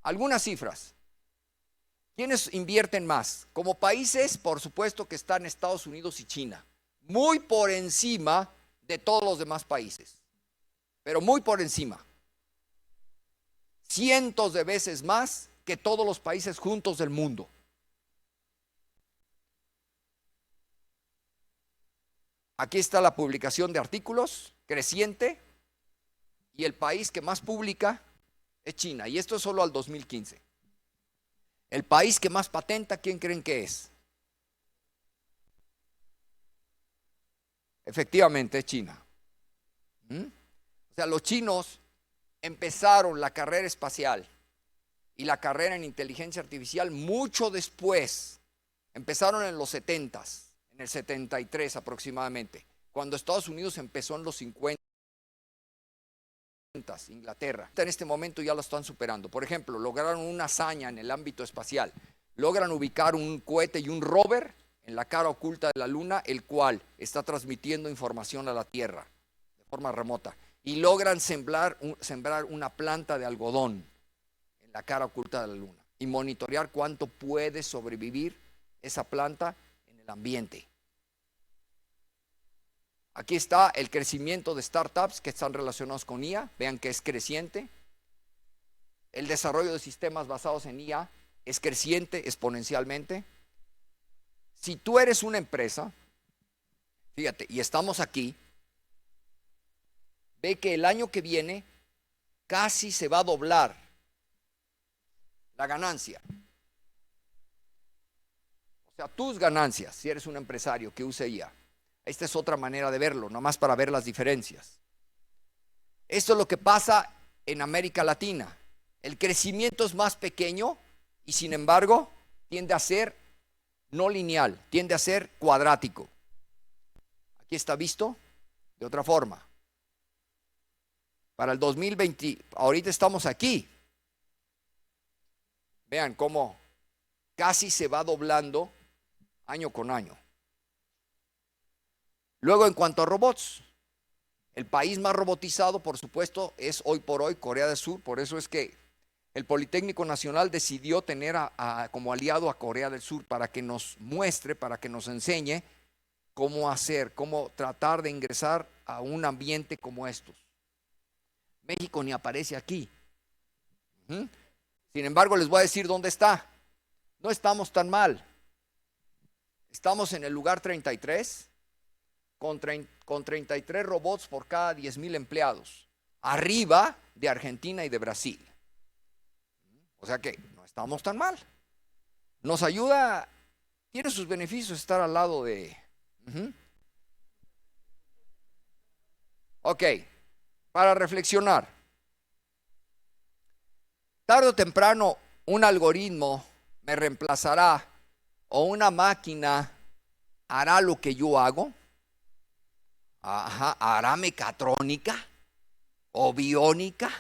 Algunas cifras. ¿Quiénes invierten más? Como países, por supuesto que están Estados Unidos y China, muy por encima de todos los demás países, pero muy por encima. Cientos de veces más que todos los países juntos del mundo. Aquí está la publicación de artículos creciente y el país que más publica es China, y esto es solo al 2015. El país que más patenta, ¿quién creen que es? Efectivamente, es China. O sea, los chinos empezaron la carrera espacial y la carrera en inteligencia artificial mucho después. Empezaron en los 70s, en el 73 aproximadamente, cuando Estados Unidos empezó en los 50. Inglaterra. En este momento ya lo están superando. Por ejemplo, lograron una hazaña en el ámbito espacial. Logran ubicar un cohete y un rover en la cara oculta de la Luna, el cual está transmitiendo información a la Tierra de forma remota. Y logran sembrar una planta de algodón en la cara oculta de la Luna y monitorear cuánto puede sobrevivir esa planta en el ambiente. Aquí está el crecimiento de startups que están relacionados con IA. Vean que es creciente. El desarrollo de sistemas basados en IA es creciente exponencialmente. Si tú eres una empresa, fíjate, y estamos aquí, ve que el año que viene casi se va a doblar la ganancia. O sea, tus ganancias, si eres un empresario que use IA. Esta es otra manera de verlo, nomás para ver las diferencias. Esto es lo que pasa en América Latina. El crecimiento es más pequeño y sin embargo tiende a ser no lineal, tiende a ser cuadrático. Aquí está visto de otra forma. Para el 2020, ahorita estamos aquí. Vean cómo casi se va doblando año con año. Luego, en cuanto a robots, el país más robotizado, por supuesto, es hoy por hoy Corea del Sur. Por eso es que el Politécnico Nacional decidió tener como aliado a Corea del Sur para que nos muestre, para que nos enseñe cómo hacer, cómo tratar de ingresar a un ambiente como estos. México ni aparece aquí. Sin embargo, les voy a decir dónde está. No estamos tan mal. Estamos en el lugar 33. Con 33 robots por cada 10,000 empleados, arriba de Argentina y de Brasil. O sea que no estamos tan mal. Nos ayuda, tiene sus beneficios estar al lado de... Ok, para reflexionar. Tarde o temprano un algoritmo me reemplazará o una máquina hará lo que yo hago. Hará mecatrónica o biónica,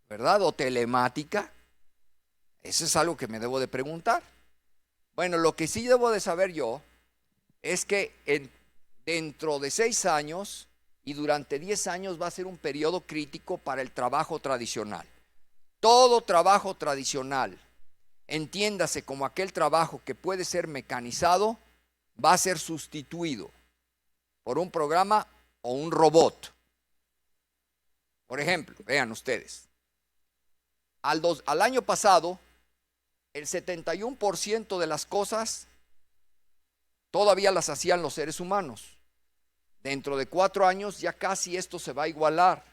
¿verdad? O telemática. Eso es algo que me debo de preguntar. Bueno, lo que sí debo de saber yo es que dentro de 6 años y durante 10 años va a ser un periodo crítico para el trabajo tradicional. Todo trabajo tradicional, entiéndase como aquel trabajo que puede ser mecanizado, va a ser sustituido por un programa o un robot. Por ejemplo, vean ustedes, al año pasado, el 71% de las cosas todavía las hacían los seres humanos. Dentro de 4 años ya casi esto se va a igualar.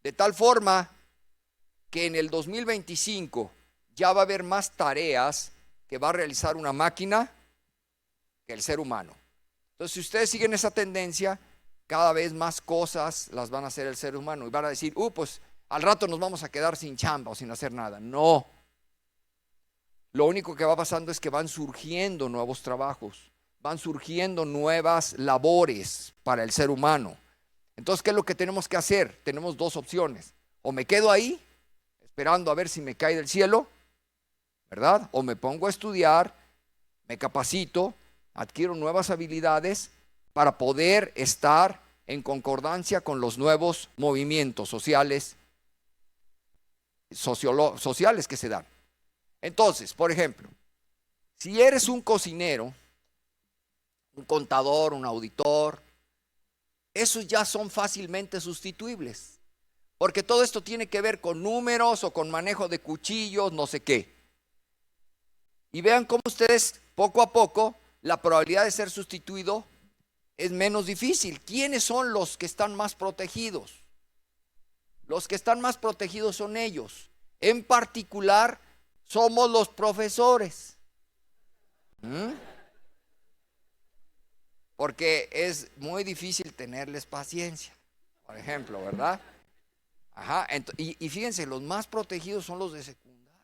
De tal forma que en el 2025 ya va a haber más tareas que va a realizar una máquina que el ser humano. Entonces, si ustedes siguen esa tendencia, cada vez más cosas las van a hacer el ser humano y van a decir, pues al rato nos vamos a quedar sin chamba o sin hacer nada. No. Lo único que va pasando es que van surgiendo nuevos trabajos, van surgiendo nuevas labores para el ser humano. Entonces, ¿qué es lo que tenemos que hacer? Tenemos 2 opciones. O me quedo ahí, esperando a ver si me cae del cielo, ¿verdad? O me pongo a estudiar, me capacito, adquiero nuevas habilidades para poder estar en concordancia con los nuevos movimientos sociales sociales que se dan. Entonces, por ejemplo, si eres un cocinero, un contador, un auditor, esos ya son fácilmente sustituibles, porque todo esto tiene que ver con números o con manejo de cuchillos, no sé qué. Y vean cómo ustedes, poco a poco, la probabilidad de ser sustituido es menos difícil. ¿Quiénes son los que están más protegidos? Los que están más protegidos son ellos. En particular, somos los profesores. Porque es muy difícil tenerles paciencia, por ejemplo, ¿verdad? Ajá, y fíjense, los más protegidos son los de secundaria,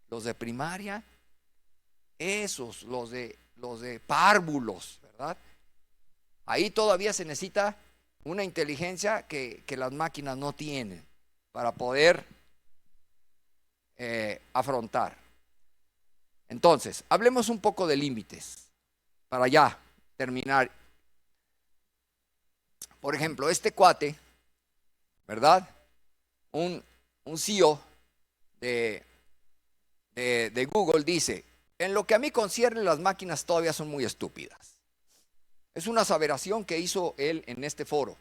los de primaria, esos, los de párvulos, ¿verdad? Ahí todavía se necesita una inteligencia que las máquinas no tienen para poder afrontar. Entonces, hablemos un poco de límites para ya terminar. Por ejemplo, este cuate, ¿verdad? Un CEO de Google dice: en lo que a mí concierne, las máquinas todavía son muy estúpidas. Es una aseveración que hizo él en este foro.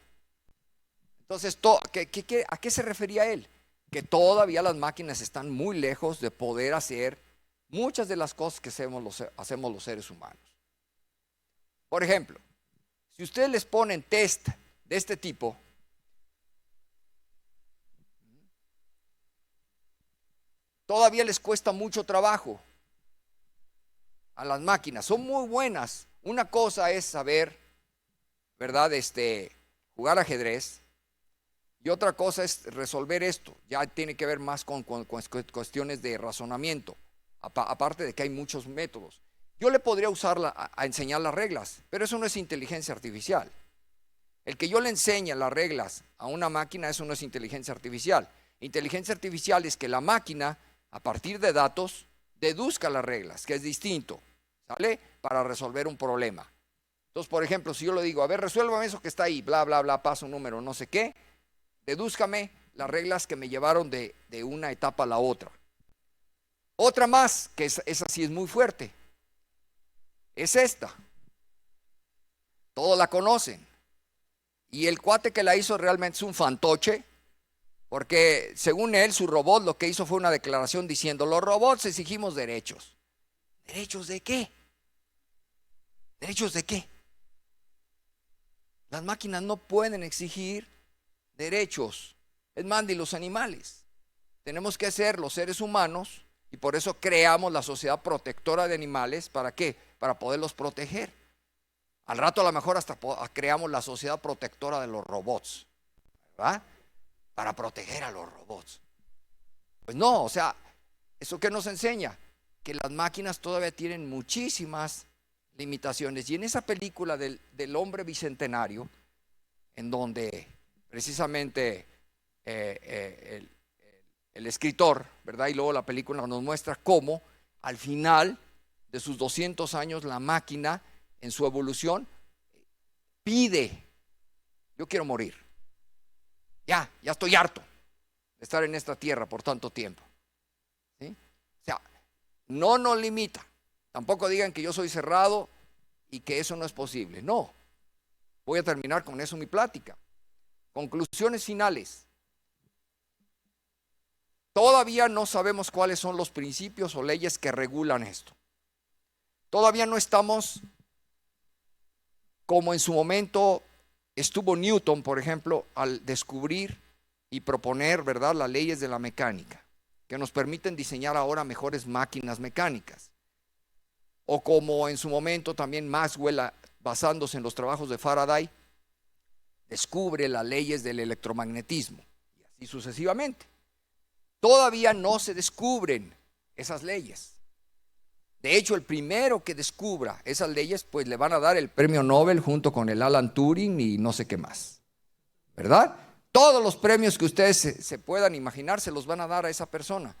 Entonces, ¿a qué se refería él? Que todavía las máquinas están muy lejos de poder hacer muchas de las cosas que hacemos los seres humanos. Por ejemplo, si ustedes les ponen test de este tipo, todavía les cuesta mucho trabajo a las máquinas. Son muy buenas. Una cosa es saber, ¿verdad? Jugar ajedrez. Y otra cosa es resolver esto. Ya tiene que ver más con cuestiones de razonamiento. Aparte de que hay muchos métodos. Yo le podría usarla a enseñar las reglas, pero eso no es inteligencia artificial. El que yo le enseñe las reglas a una máquina, eso no es inteligencia artificial. Inteligencia artificial es que la máquina, a partir de datos, deduzca las reglas, que es distinto, ¿sale? Para resolver un problema. Entonces, por ejemplo, si yo le digo: a ver, resuélvame eso que está ahí, bla, bla, bla, paso un número, no sé qué, dedúzcame las reglas que me llevaron de una etapa a la otra. Otra más, que esa sí es muy fuerte, es esta. Todos la conocen. Y el cuate que la hizo realmente es un fantoche, porque según él, su robot lo que hizo fue una declaración diciendo: los robots exigimos derechos. ¿Derechos de qué? ¿Derechos de qué? Las máquinas no pueden exigir derechos. Es más, ni los animales. Tenemos que ser los seres humanos, y por eso creamos la sociedad protectora de animales. ¿Para qué? Para poderlos proteger. Al rato a lo mejor hasta creamos la sociedad protectora de los robots, ¿verdad? Para proteger a los robots. Pues no, o sea, ¿eso qué nos enseña? Que las máquinas todavía tienen muchísimas limitaciones. Y en esa película del hombre bicentenario, en donde precisamente el escritor, ¿verdad? Y luego la película nos muestra cómo al final de sus 200 años la máquina, en su evolución, pide: yo quiero morir. Ya estoy harto de estar en esta tierra por tanto tiempo. ¿Sí? O sea, no nos limita. Tampoco digan que yo soy cerrado y que eso no es posible. No. Voy a terminar con eso mi plática. Conclusiones finales. Todavía no sabemos cuáles son los principios o leyes que regulan esto. Todavía no estamos como en su momento estuvo Newton, por ejemplo, al descubrir y proponer, ¿verdad?, las leyes de la mecánica, que nos permiten diseñar ahora mejores máquinas mecánicas. O como en su momento también Maxwell, basándose en los trabajos de Faraday, descubre las leyes del electromagnetismo, y así sucesivamente. Todavía no se descubren esas leyes. De hecho, el primero que descubra esas leyes, pues le van a dar el premio Nobel junto con el Alan Turing y no sé qué más, ¿verdad? Todos los premios que ustedes se puedan imaginar se los van a dar a esa persona,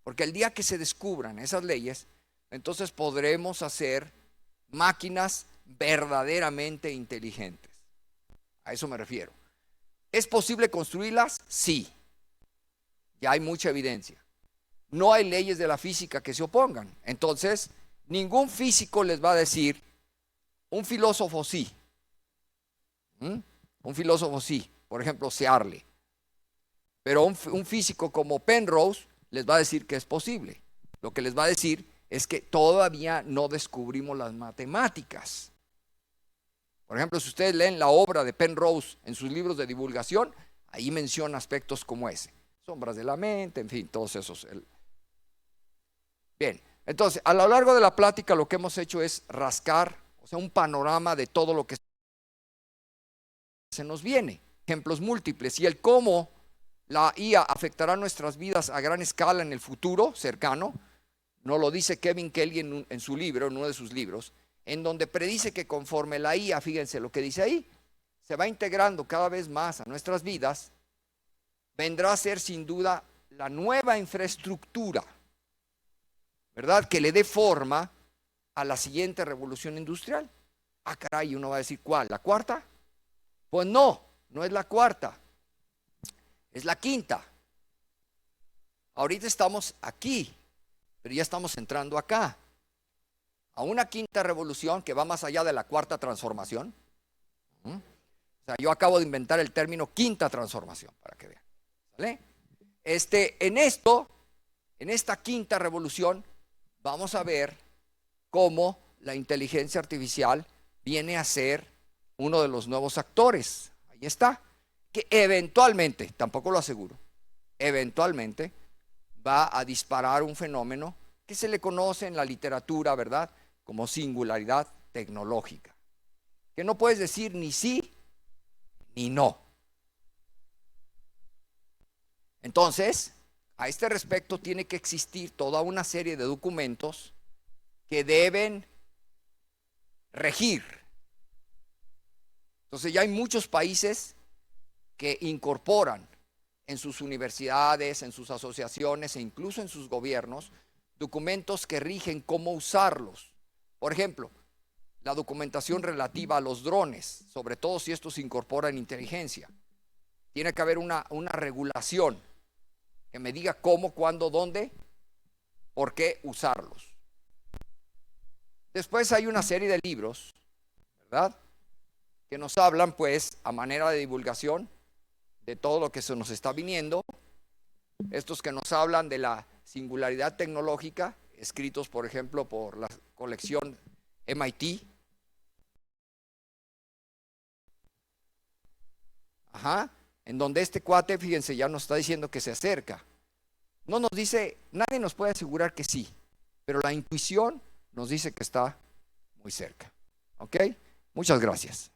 porque el día que se descubran esas leyes, entonces podremos hacer máquinas verdaderamente inteligentes. A eso me refiero. ¿Es posible construirlas? Sí. Ya hay mucha evidencia. No hay leyes de la física que se opongan. Entonces, ningún físico les va a decir, un filósofo sí. Un filósofo sí, por ejemplo, Searle. Pero un físico como Penrose les va a decir que es posible. Lo que les va a decir es que todavía no descubrimos las matemáticas. Por ejemplo, si ustedes leen la obra de Penrose en sus libros de divulgación, ahí menciona aspectos como ese. Sombras de la mente, en fin, todos esos. Bien, entonces, a lo largo de la plática lo que hemos hecho es rascar, o sea, un panorama de todo lo que se nos viene. Ejemplos múltiples y el cómo la IA afectará nuestras vidas a gran escala en el futuro cercano. Nos lo dice Kevin Kelly en su libro, en uno de sus libros, en donde predice que conforme la IA, fíjense lo que dice ahí, se va integrando cada vez más a nuestras vidas, vendrá a ser sin duda la nueva infraestructura, ¿verdad? Que le dé forma a la siguiente revolución industrial. Ah, caray, uno va a decir, ¿cuál? ¿La cuarta? Pues no, no es la cuarta, es la quinta. Ahorita estamos aquí, pero ya estamos entrando acá, a una quinta revolución que va más allá de la cuarta transformación. O sea, yo acabo de inventar el término quinta transformación, para que vean. ¿Sale? En esta quinta revolución, vamos a ver cómo la inteligencia artificial viene a ser uno de los nuevos actores. Ahí está. Que eventualmente, tampoco lo aseguro, eventualmente va a disparar un fenómeno que se le conoce en la literatura, ¿verdad?, como singularidad tecnológica. Que no puedes decir ni sí ni no. Entonces, a este respecto tiene que existir toda una serie de documentos que deben regir. Entonces ya hay muchos países que incorporan en sus universidades, en sus asociaciones e incluso en sus gobiernos documentos que rigen cómo usarlos. Por ejemplo, la documentación relativa a los drones, sobre todo si estos incorporan inteligencia. Tiene que haber una regulación que me diga cómo, cuándo, dónde, por qué usarlos. Después hay una serie de libros, ¿verdad?, que nos hablan, pues, a manera de divulgación de todo lo que se nos está viniendo. Estos que nos hablan de la singularidad tecnológica, escritos, por ejemplo, por la colección MIT. En donde este cuate, fíjense, ya nos está diciendo que se acerca. No nos dice, nadie nos puede asegurar que sí, pero la intuición nos dice que está muy cerca. ¿Ok? Muchas gracias.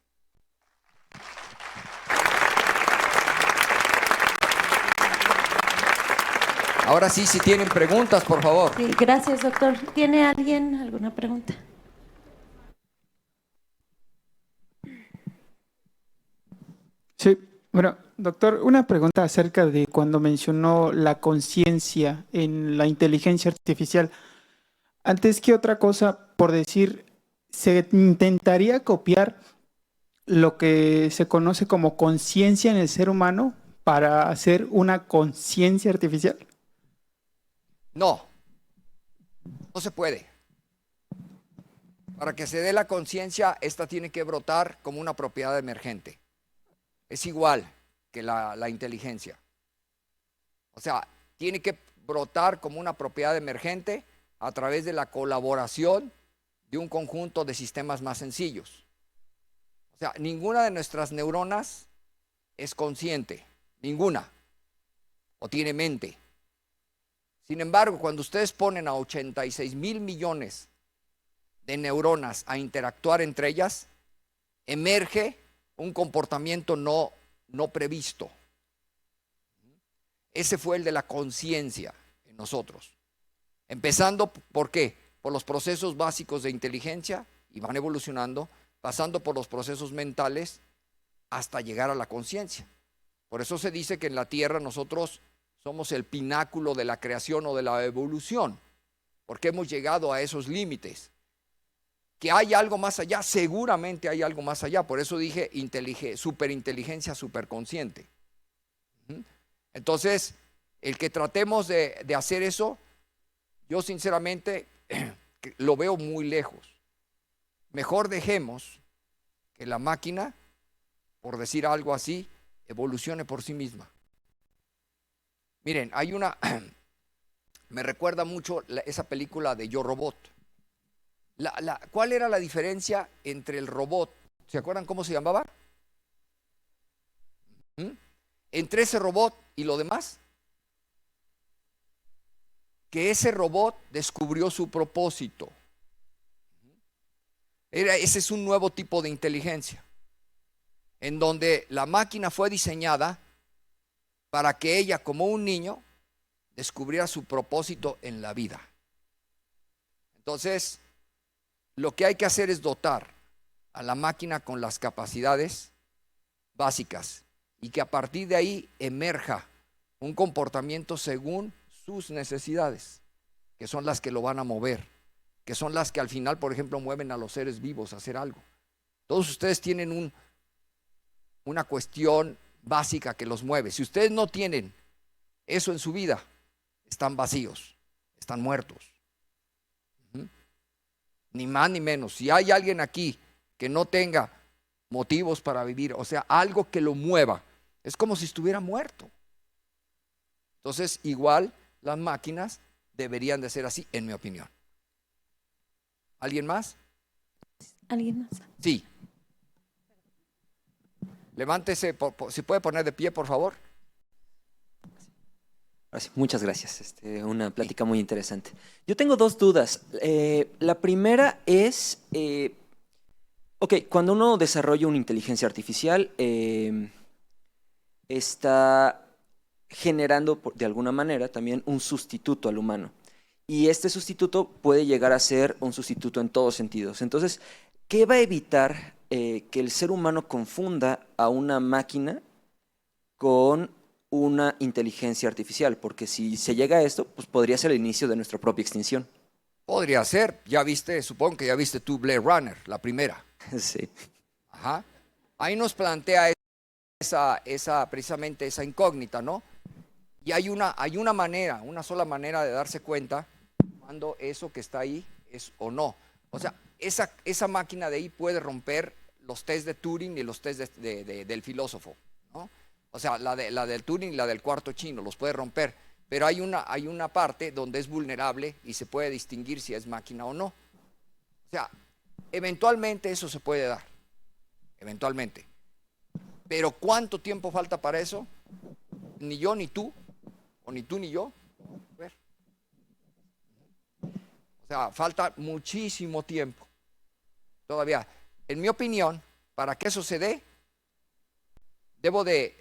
Ahora sí, si tienen preguntas, por favor. Sí, gracias, doctor. ¿Tiene alguien alguna pregunta? Sí, bueno, doctor, una pregunta acerca de cuando mencionó la conciencia en la inteligencia artificial. Antes que otra cosa, por decir, ¿se intentaría copiar lo que se conoce como conciencia en el ser humano para hacer una conciencia artificial? No, no se puede. Para que se dé la conciencia, esta tiene que brotar como una propiedad emergente. Es igual que la inteligencia. O sea, tiene que brotar como una propiedad emergente a través de la colaboración de un conjunto de sistemas más sencillos. O sea, ninguna de nuestras neuronas es consciente, ninguna, o tiene mente. Sin embargo, cuando ustedes ponen a 86,000 millones de neuronas a interactuar entre ellas, emerge un comportamiento no previsto. Ese fue el de la conciencia en nosotros. Empezando, ¿por qué? Por los procesos básicos de inteligencia, y van evolucionando, pasando por los procesos mentales hasta llegar a la conciencia. Por eso se dice que en la Tierra nosotros somos el pináculo de la creación o de la evolución, porque hemos llegado a esos límites. Que hay algo más allá, seguramente hay algo más allá. Por eso dije superinteligencia superconsciente. Entonces, El que tratemos de hacer eso, yo sinceramente lo veo muy lejos. Mejor dejemos que la máquina, por decir algo así, evolucione por sí misma. Miren, hay una, me recuerda mucho esa película de Yo Robot. ¿Cuál era la diferencia entre el robot? ¿Se acuerdan cómo se llamaba? Entre ese robot y lo demás. Que ese robot descubrió su propósito. Ese es un nuevo tipo de inteligencia, en donde la máquina fue diseñada para que ella, como un niño, descubriera su propósito en la vida. Entonces, lo que hay que hacer es dotar a la máquina con las capacidades básicas y que a partir de ahí emerja un comportamiento según sus necesidades, que son las que lo van a mover, que son las que al final, por ejemplo, mueven a los seres vivos a hacer algo. Todos ustedes tienen una cuestión básica que los mueve. Si ustedes no tienen eso en su vida, están vacíos, están muertos. Ni más ni menos. Si hay alguien aquí que no tenga motivos para vivir, o sea, algo que lo mueva, es como si estuviera muerto. Entonces, igual las máquinas deberían de ser así, en mi opinión. ¿Alguien más? ¿Alguien más? Sí. Levántese, si puede poner de pie, por favor. Muchas gracias. Una plática muy interesante. Yo tengo dos dudas. La primera es, cuando uno desarrolla una inteligencia artificial, está generando de alguna manera también un sustituto al humano. Y este sustituto puede llegar a ser un sustituto en todos sentidos. Entonces, ¿qué va a evitar que el ser humano confunda a una máquina con una inteligencia artificial? Porque si se llega a esto, pues podría ser el inicio de nuestra propia extinción. Podría ser. Ya viste, supongo que ya viste tú Blade Runner, la primera. Sí. Ajá. Ahí nos plantea precisamente esa incógnita, ¿no? Y hay una manera, una sola manera de darse cuenta cuando eso que está ahí es o no. O sea, esa máquina de ahí puede romper los test de Turing y los test del filósofo, ¿no? O sea, la del Turing y la del cuarto chino, los puede romper. Pero hay una parte donde es vulnerable y se puede distinguir si es máquina o no. O sea, eventualmente eso se puede dar. Eventualmente. Pero ¿cuánto tiempo falta para eso? Ni yo ni tú, o ni tú ni yo. A ver. O sea, falta muchísimo tiempo. Todavía, en mi opinión, para que eso se dé, debo de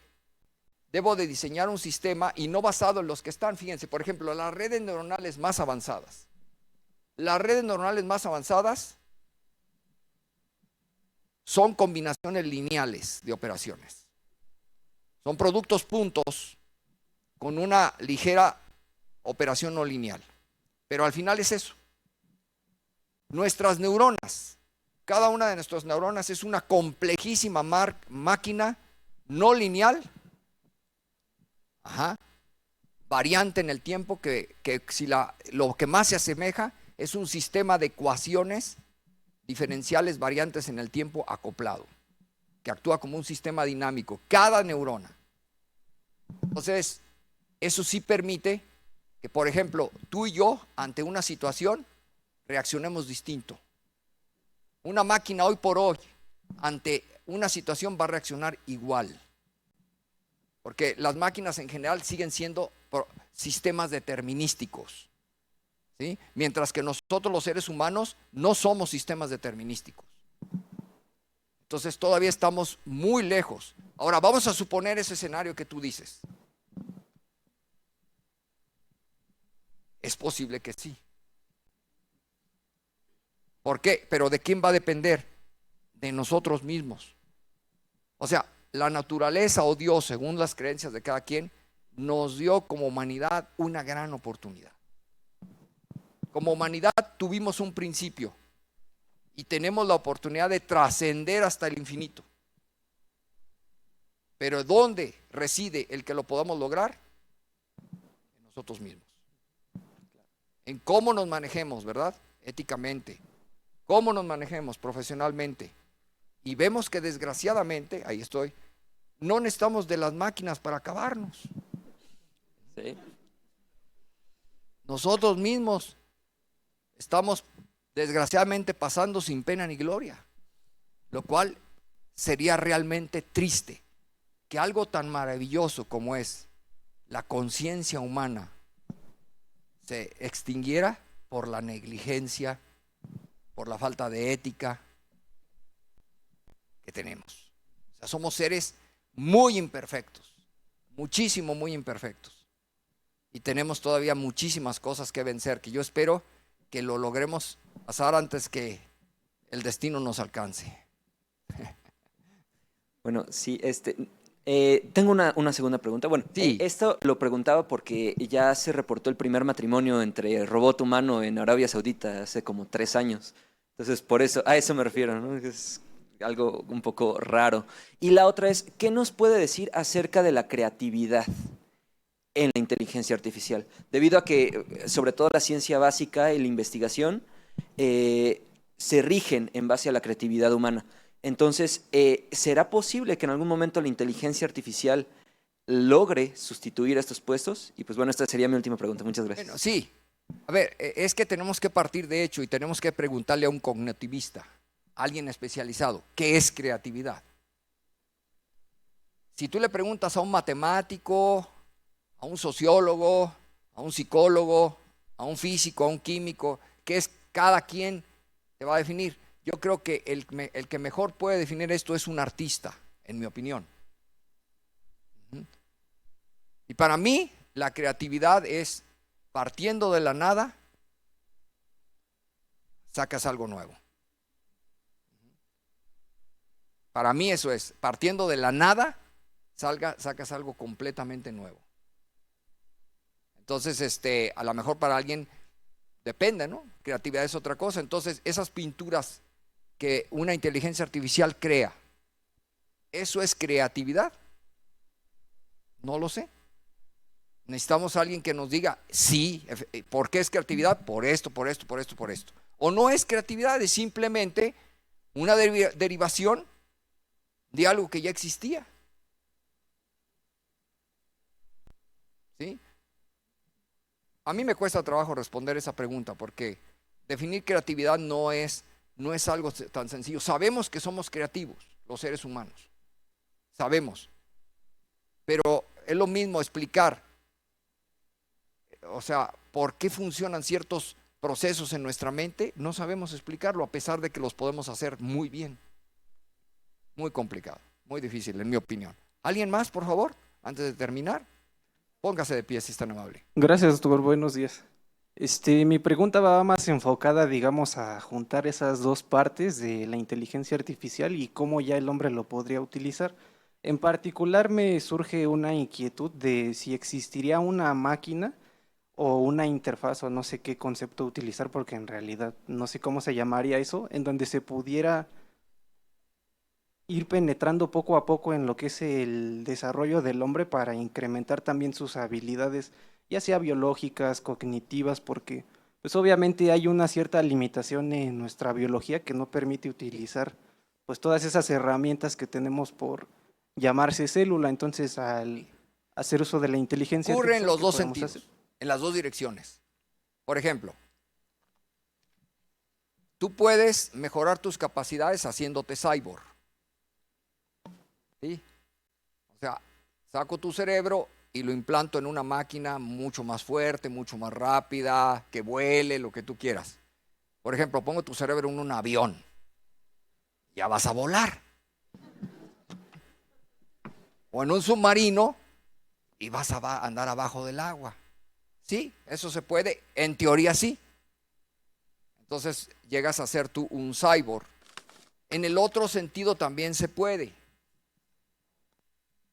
diseñar un sistema y no basado en los que están. Fíjense, por ejemplo, las redes neuronales más avanzadas. Las redes neuronales más avanzadas son combinaciones lineales de operaciones. Son productos puntos con una ligera operación no lineal. Pero al final es eso. Nuestras neuronas, cada una de nuestras neuronas es una complejísima máquina no lineal, variante en el tiempo, que si lo que más se asemeja es un sistema de ecuaciones diferenciales variantes en el tiempo acoplado, que actúa como un sistema dinámico, cada neurona. Entonces, eso sí permite que, por ejemplo, tú y yo, ante una situación, reaccionemos distinto. Una máquina hoy por hoy, ante una situación, va a reaccionar igual. Porque las máquinas en general siguen siendo sistemas determinísticos, ¿sí? Mientras que nosotros los seres humanos no somos sistemas determinísticos. Entonces todavía estamos muy lejos. Ahora vamos a suponer ese escenario que tú dices. Es posible que sí. ¿Por qué? Pero ¿de quién va a depender? De nosotros mismos. O sea, la naturaleza o Dios, según las creencias de cada quien, nos dio como humanidad una gran oportunidad. Como humanidad tuvimos un principio y tenemos la oportunidad de trascender hasta el infinito. Pero ¿dónde reside el que lo podamos lograr? nosotros mismos. En cómo nos manejemos, ¿verdad? Éticamente. Cómo nos manejemos profesionalmente. Y vemos que desgraciadamente, ahí estoy, no necesitamos de las máquinas para acabarnos. Sí. Nosotros mismos estamos desgraciadamente pasando sin pena ni gloria, lo cual sería realmente triste que algo tan maravilloso como es la conciencia humana se extinguiera por la negligencia, por la falta de ética que tenemos. O sea, somos seres muy imperfectos, muchísimo, muy imperfectos. Y tenemos todavía muchísimas cosas que vencer, que yo espero que lo logremos pasar antes que el destino nos alcance. Bueno, sí, tengo una segunda pregunta. Bueno, Sí. Esto lo preguntaba porque ya se reportó el primer matrimonio entre robot humano en Arabia Saudita hace como 3 años. Entonces, por eso, a eso me refiero, ¿no? Es algo un poco raro. Y la otra es, ¿qué nos puede decir acerca de la creatividad en la inteligencia artificial? Debido a que, sobre todo la ciencia básica y la investigación, se rigen en base a la creatividad humana. Entonces, ¿será posible que en algún momento la inteligencia artificial logre sustituir a estos puestos? Y pues bueno, esta sería mi última pregunta. Muchas gracias. Bueno, sí. A ver, es que tenemos que partir de hecho y tenemos que preguntarle a un cognitivista, a alguien especializado, ¿qué es creatividad? Si tú le preguntas a un matemático, a un sociólogo, a un psicólogo, a un físico, a un químico, ¿qué es? Cada quien te va a definir. Yo creo que el que mejor puede definir esto es un artista, en mi opinión. Y para mí, la creatividad es partiendo de la nada, sacas algo nuevo. Para mí eso es, partiendo de la nada, sacas algo completamente nuevo. Entonces, a lo mejor para alguien depende, ¿no? Creatividad es otra cosa. Entonces, esas pinturas que una inteligencia artificial crea, ¿eso es creatividad? No lo sé. Necesitamos a alguien que nos diga, sí, ¿por qué es creatividad? Por esto, por esto, por esto, por esto. O no es creatividad, es simplemente una derivación de algo que ya existía. ¿Sí? A mí me cuesta trabajo responder esa pregunta porque definir creatividad no es algo tan sencillo. Sabemos que somos creativos, los seres humanos. Sabemos. Pero es lo mismo explicar, o sea, por qué funcionan ciertos procesos en nuestra mente. No sabemos explicarlo a pesar de que los podemos hacer muy bien. Muy complicado, muy difícil en mi opinión. ¿Alguien más, por favor? Antes de terminar, póngase de pie si es tan amable. Gracias, doctor. Buenos días. Mi pregunta va más enfocada, digamos, a juntar esas dos partes de la inteligencia artificial y cómo ya el hombre lo podría utilizar. En particular, me surge una inquietud de si existiría una máquina o una interfaz o no sé qué concepto utilizar, porque en realidad no sé cómo se llamaría eso, en donde se pudiera ir penetrando poco a poco en lo que es el desarrollo del hombre para incrementar también sus habilidades, ya sea biológicas, cognitivas, porque pues obviamente hay una cierta limitación en nuestra biología que no permite utilizar pues todas esas herramientas que tenemos por llamarse célula. Entonces, al hacer uso de la inteligencia Ocurre en artificial, los ¿qué dos podemos sentidos, hacer? en las dos direcciones. Por ejemplo, tú puedes mejorar tus capacidades haciéndote cyborg. ¿Sí? O sea, saco tu cerebro y lo implanto en una máquina mucho más fuerte, mucho más rápida, que vuele, lo que tú quieras. Por ejemplo, pongo tu cerebro en un avión. Ya vas a volar. O en un submarino y vas a andar abajo del agua. Sí, eso se puede, en teoría sí. Entonces llegas a ser tú un cyborg. En el otro sentido también se puede.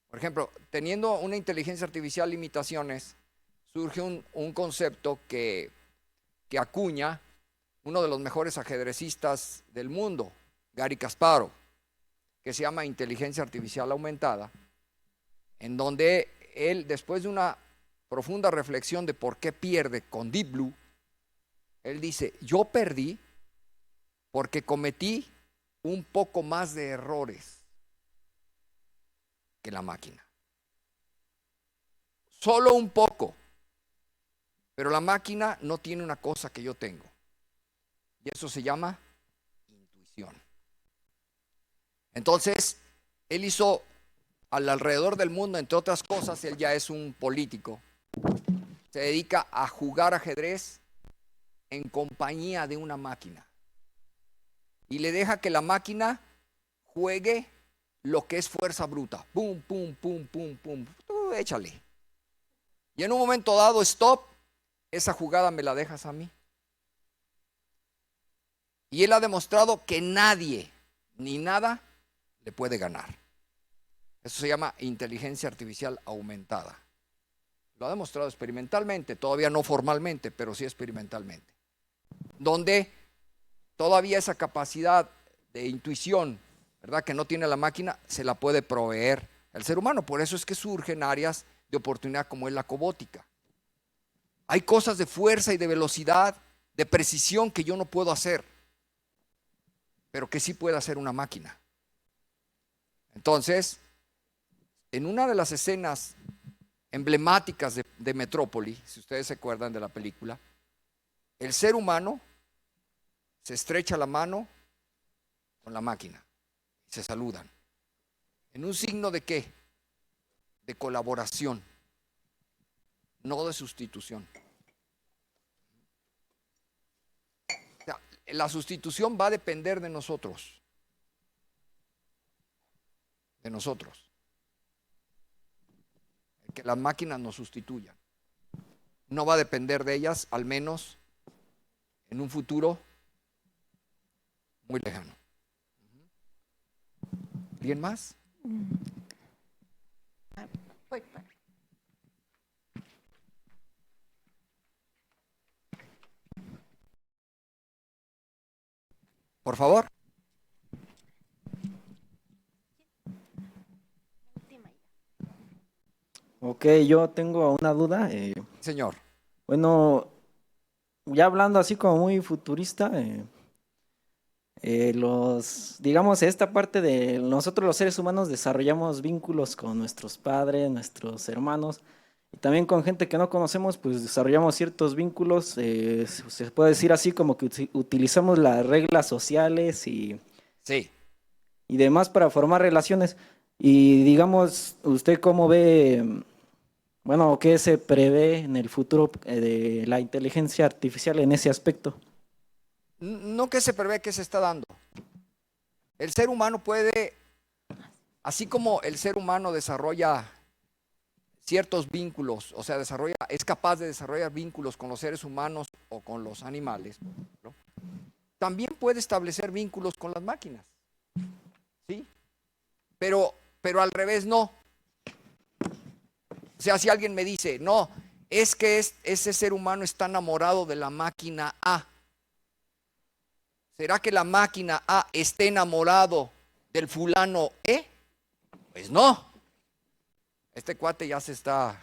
Por ejemplo, teniendo una inteligencia artificial limitaciones, surge un concepto que acuña uno de los mejores ajedrecistas del mundo, Garry Kasparov, que se llama inteligencia artificial aumentada, en donde él, después de una profunda reflexión de por qué pierde con Deep Blue, él dice, yo perdí porque cometí un poco más de errores que la máquina. Solo un poco. Pero la máquina no tiene una cosa que yo tengo. Y eso se llama intuición. Entonces, él hizo alrededor del mundo, entre otras cosas, él ya es un político. Se dedica a jugar ajedrez en compañía de una máquina. Y le deja que la máquina juegue lo que es fuerza bruta. Pum, pum, pum, pum, pum. Tú échale. Y en un momento dado, stop, esa jugada me la dejas a mí. Y él ha demostrado que nadie ni nada le puede ganar. Eso se llama inteligencia artificial aumentada. Lo ha demostrado experimentalmente, todavía no formalmente, pero sí experimentalmente. Donde todavía esa capacidad de intuición, ¿verdad?, que no tiene la máquina, se la puede proveer el ser humano. Por eso es que surgen áreas de oportunidad como es la cobótica. Hay cosas de fuerza y de velocidad, de precisión que yo no puedo hacer, pero que sí puede hacer una máquina. Entonces, en una de las escenas emblemáticas de Metrópoli, si ustedes se acuerdan de la película, el ser humano se estrecha la mano con la máquina y se saludan. ¿En un signo de qué? De colaboración, no de sustitución. O sea, la sustitución va a depender de nosotros. De nosotros. Que las máquinas nos sustituyan. No va a depender de ellas, al menos en un futuro muy lejano. ¿Alguien más? Por favor. Ok, yo tengo una duda. Señor. Bueno, ya hablando así como muy futurista, digamos, esta parte de nosotros los seres humanos desarrollamos vínculos con nuestros padres, nuestros hermanos, y también con gente que no conocemos, pues desarrollamos ciertos vínculos, se puede decir así como que utilizamos las reglas sociales Sí. y demás para formar relaciones. Y digamos, ¿usted cómo ve, bueno, qué se prevé en el futuro de la inteligencia artificial en ese aspecto? No que se prevé que se está dando. El ser humano puede, así como el ser humano desarrolla ciertos vínculos, o sea, es capaz de desarrollar vínculos con los seres humanos o con los animales, por ejemplo, también puede establecer vínculos con las máquinas. ¿Sí? Pero al revés no. O sea, si alguien me dice, no, es que ese ser humano está enamorado de la máquina A. ¿Será que la máquina A esté enamorado del fulano E? Pues no. Este cuate ya se está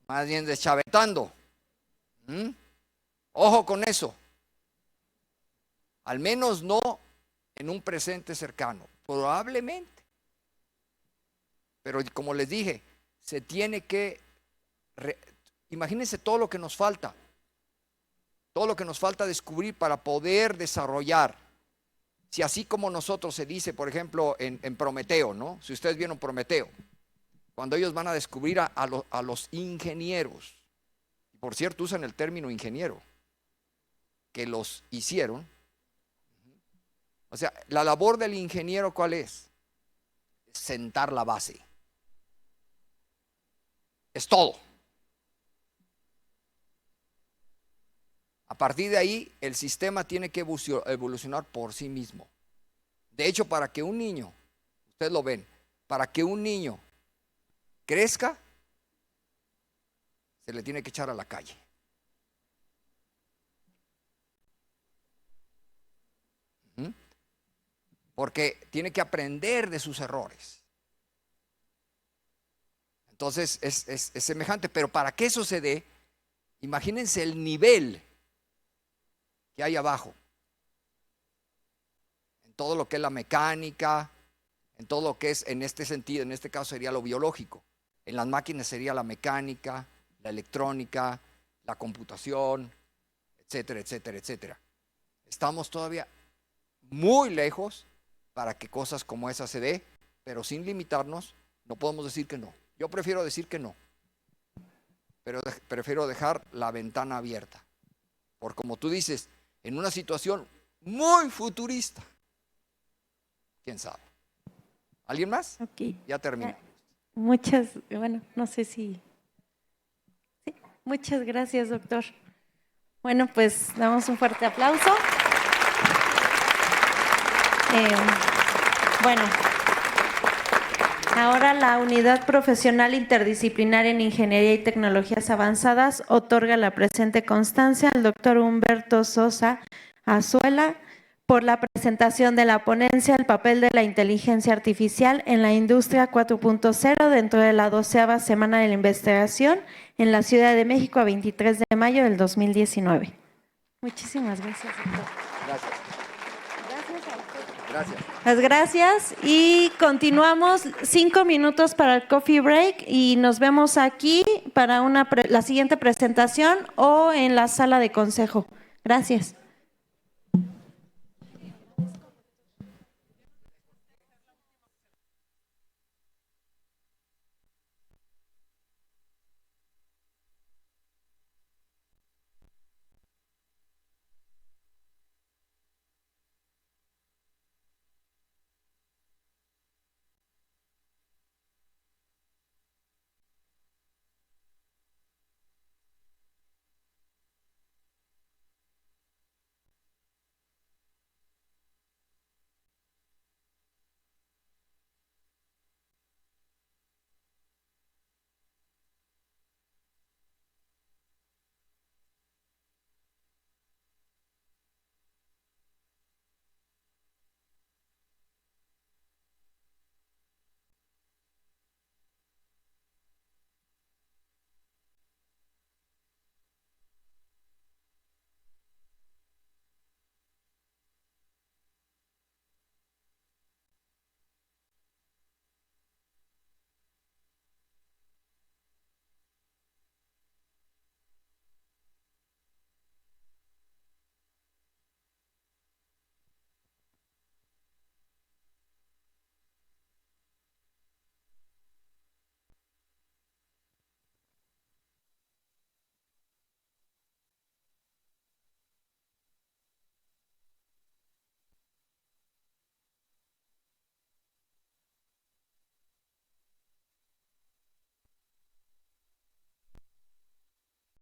más bien deschavetando. Ojo con eso. Al menos no en un presente cercano. Probablemente. Pero como les dije, se tiene que... Imagínense todo lo que nos falta. Todo lo que nos falta descubrir para poder desarrollar. Si así como nosotros se dice, por ejemplo, en Prometeo, ¿no? Si ustedes vieron Prometeo, cuando ellos van a descubrir a los ingenieros, y por cierto usan el término ingeniero, que los hicieron. O sea, la labor del ingeniero, ¿cuál es? Sentar la base. Es todo. A partir de ahí, el sistema tiene que evolucionar por sí mismo. De hecho, para que un niño, ustedes lo ven, para que un niño crezca, se le tiene que echar a la calle. Porque tiene que aprender de sus errores. Entonces es semejante, pero para que eso se dé, imagínense el nivel que hay abajo, en todo lo que es la mecánica, en todo lo que es, en este sentido, en este caso sería lo biológico, en las máquinas sería la mecánica, la electrónica, la computación, etcétera, etcétera, etcétera. Estamos todavía muy lejos para que cosas como esa se dé, pero sin limitarnos, no podemos decir que no. Yo prefiero decir que no, pero prefiero dejar la ventana abierta. Por como tú dices, en una situación muy futurista. ¿Quién sabe? ¿Alguien más? Ok. Ya termino. Bueno, no sé si... Sí, muchas gracias, doctor. Bueno, pues damos un fuerte aplauso. Bueno, ahora la Unidad Profesional Interdisciplinar en Ingeniería y Tecnologías Avanzadas otorga la presente constancia al doctor Humberto Sosa Azuela por la presentación de la ponencia El papel de la inteligencia artificial en la industria 4.0 dentro de la 12ª semana de la investigación en la Ciudad de México a 23 de mayo del 2019. Muchísimas gracias, doctor. Gracias. Gracias a usted. Gracias. Las gracias y continuamos 5 minutos para el coffee break y nos vemos aquí para la siguiente presentación o en la sala de consejo. Gracias.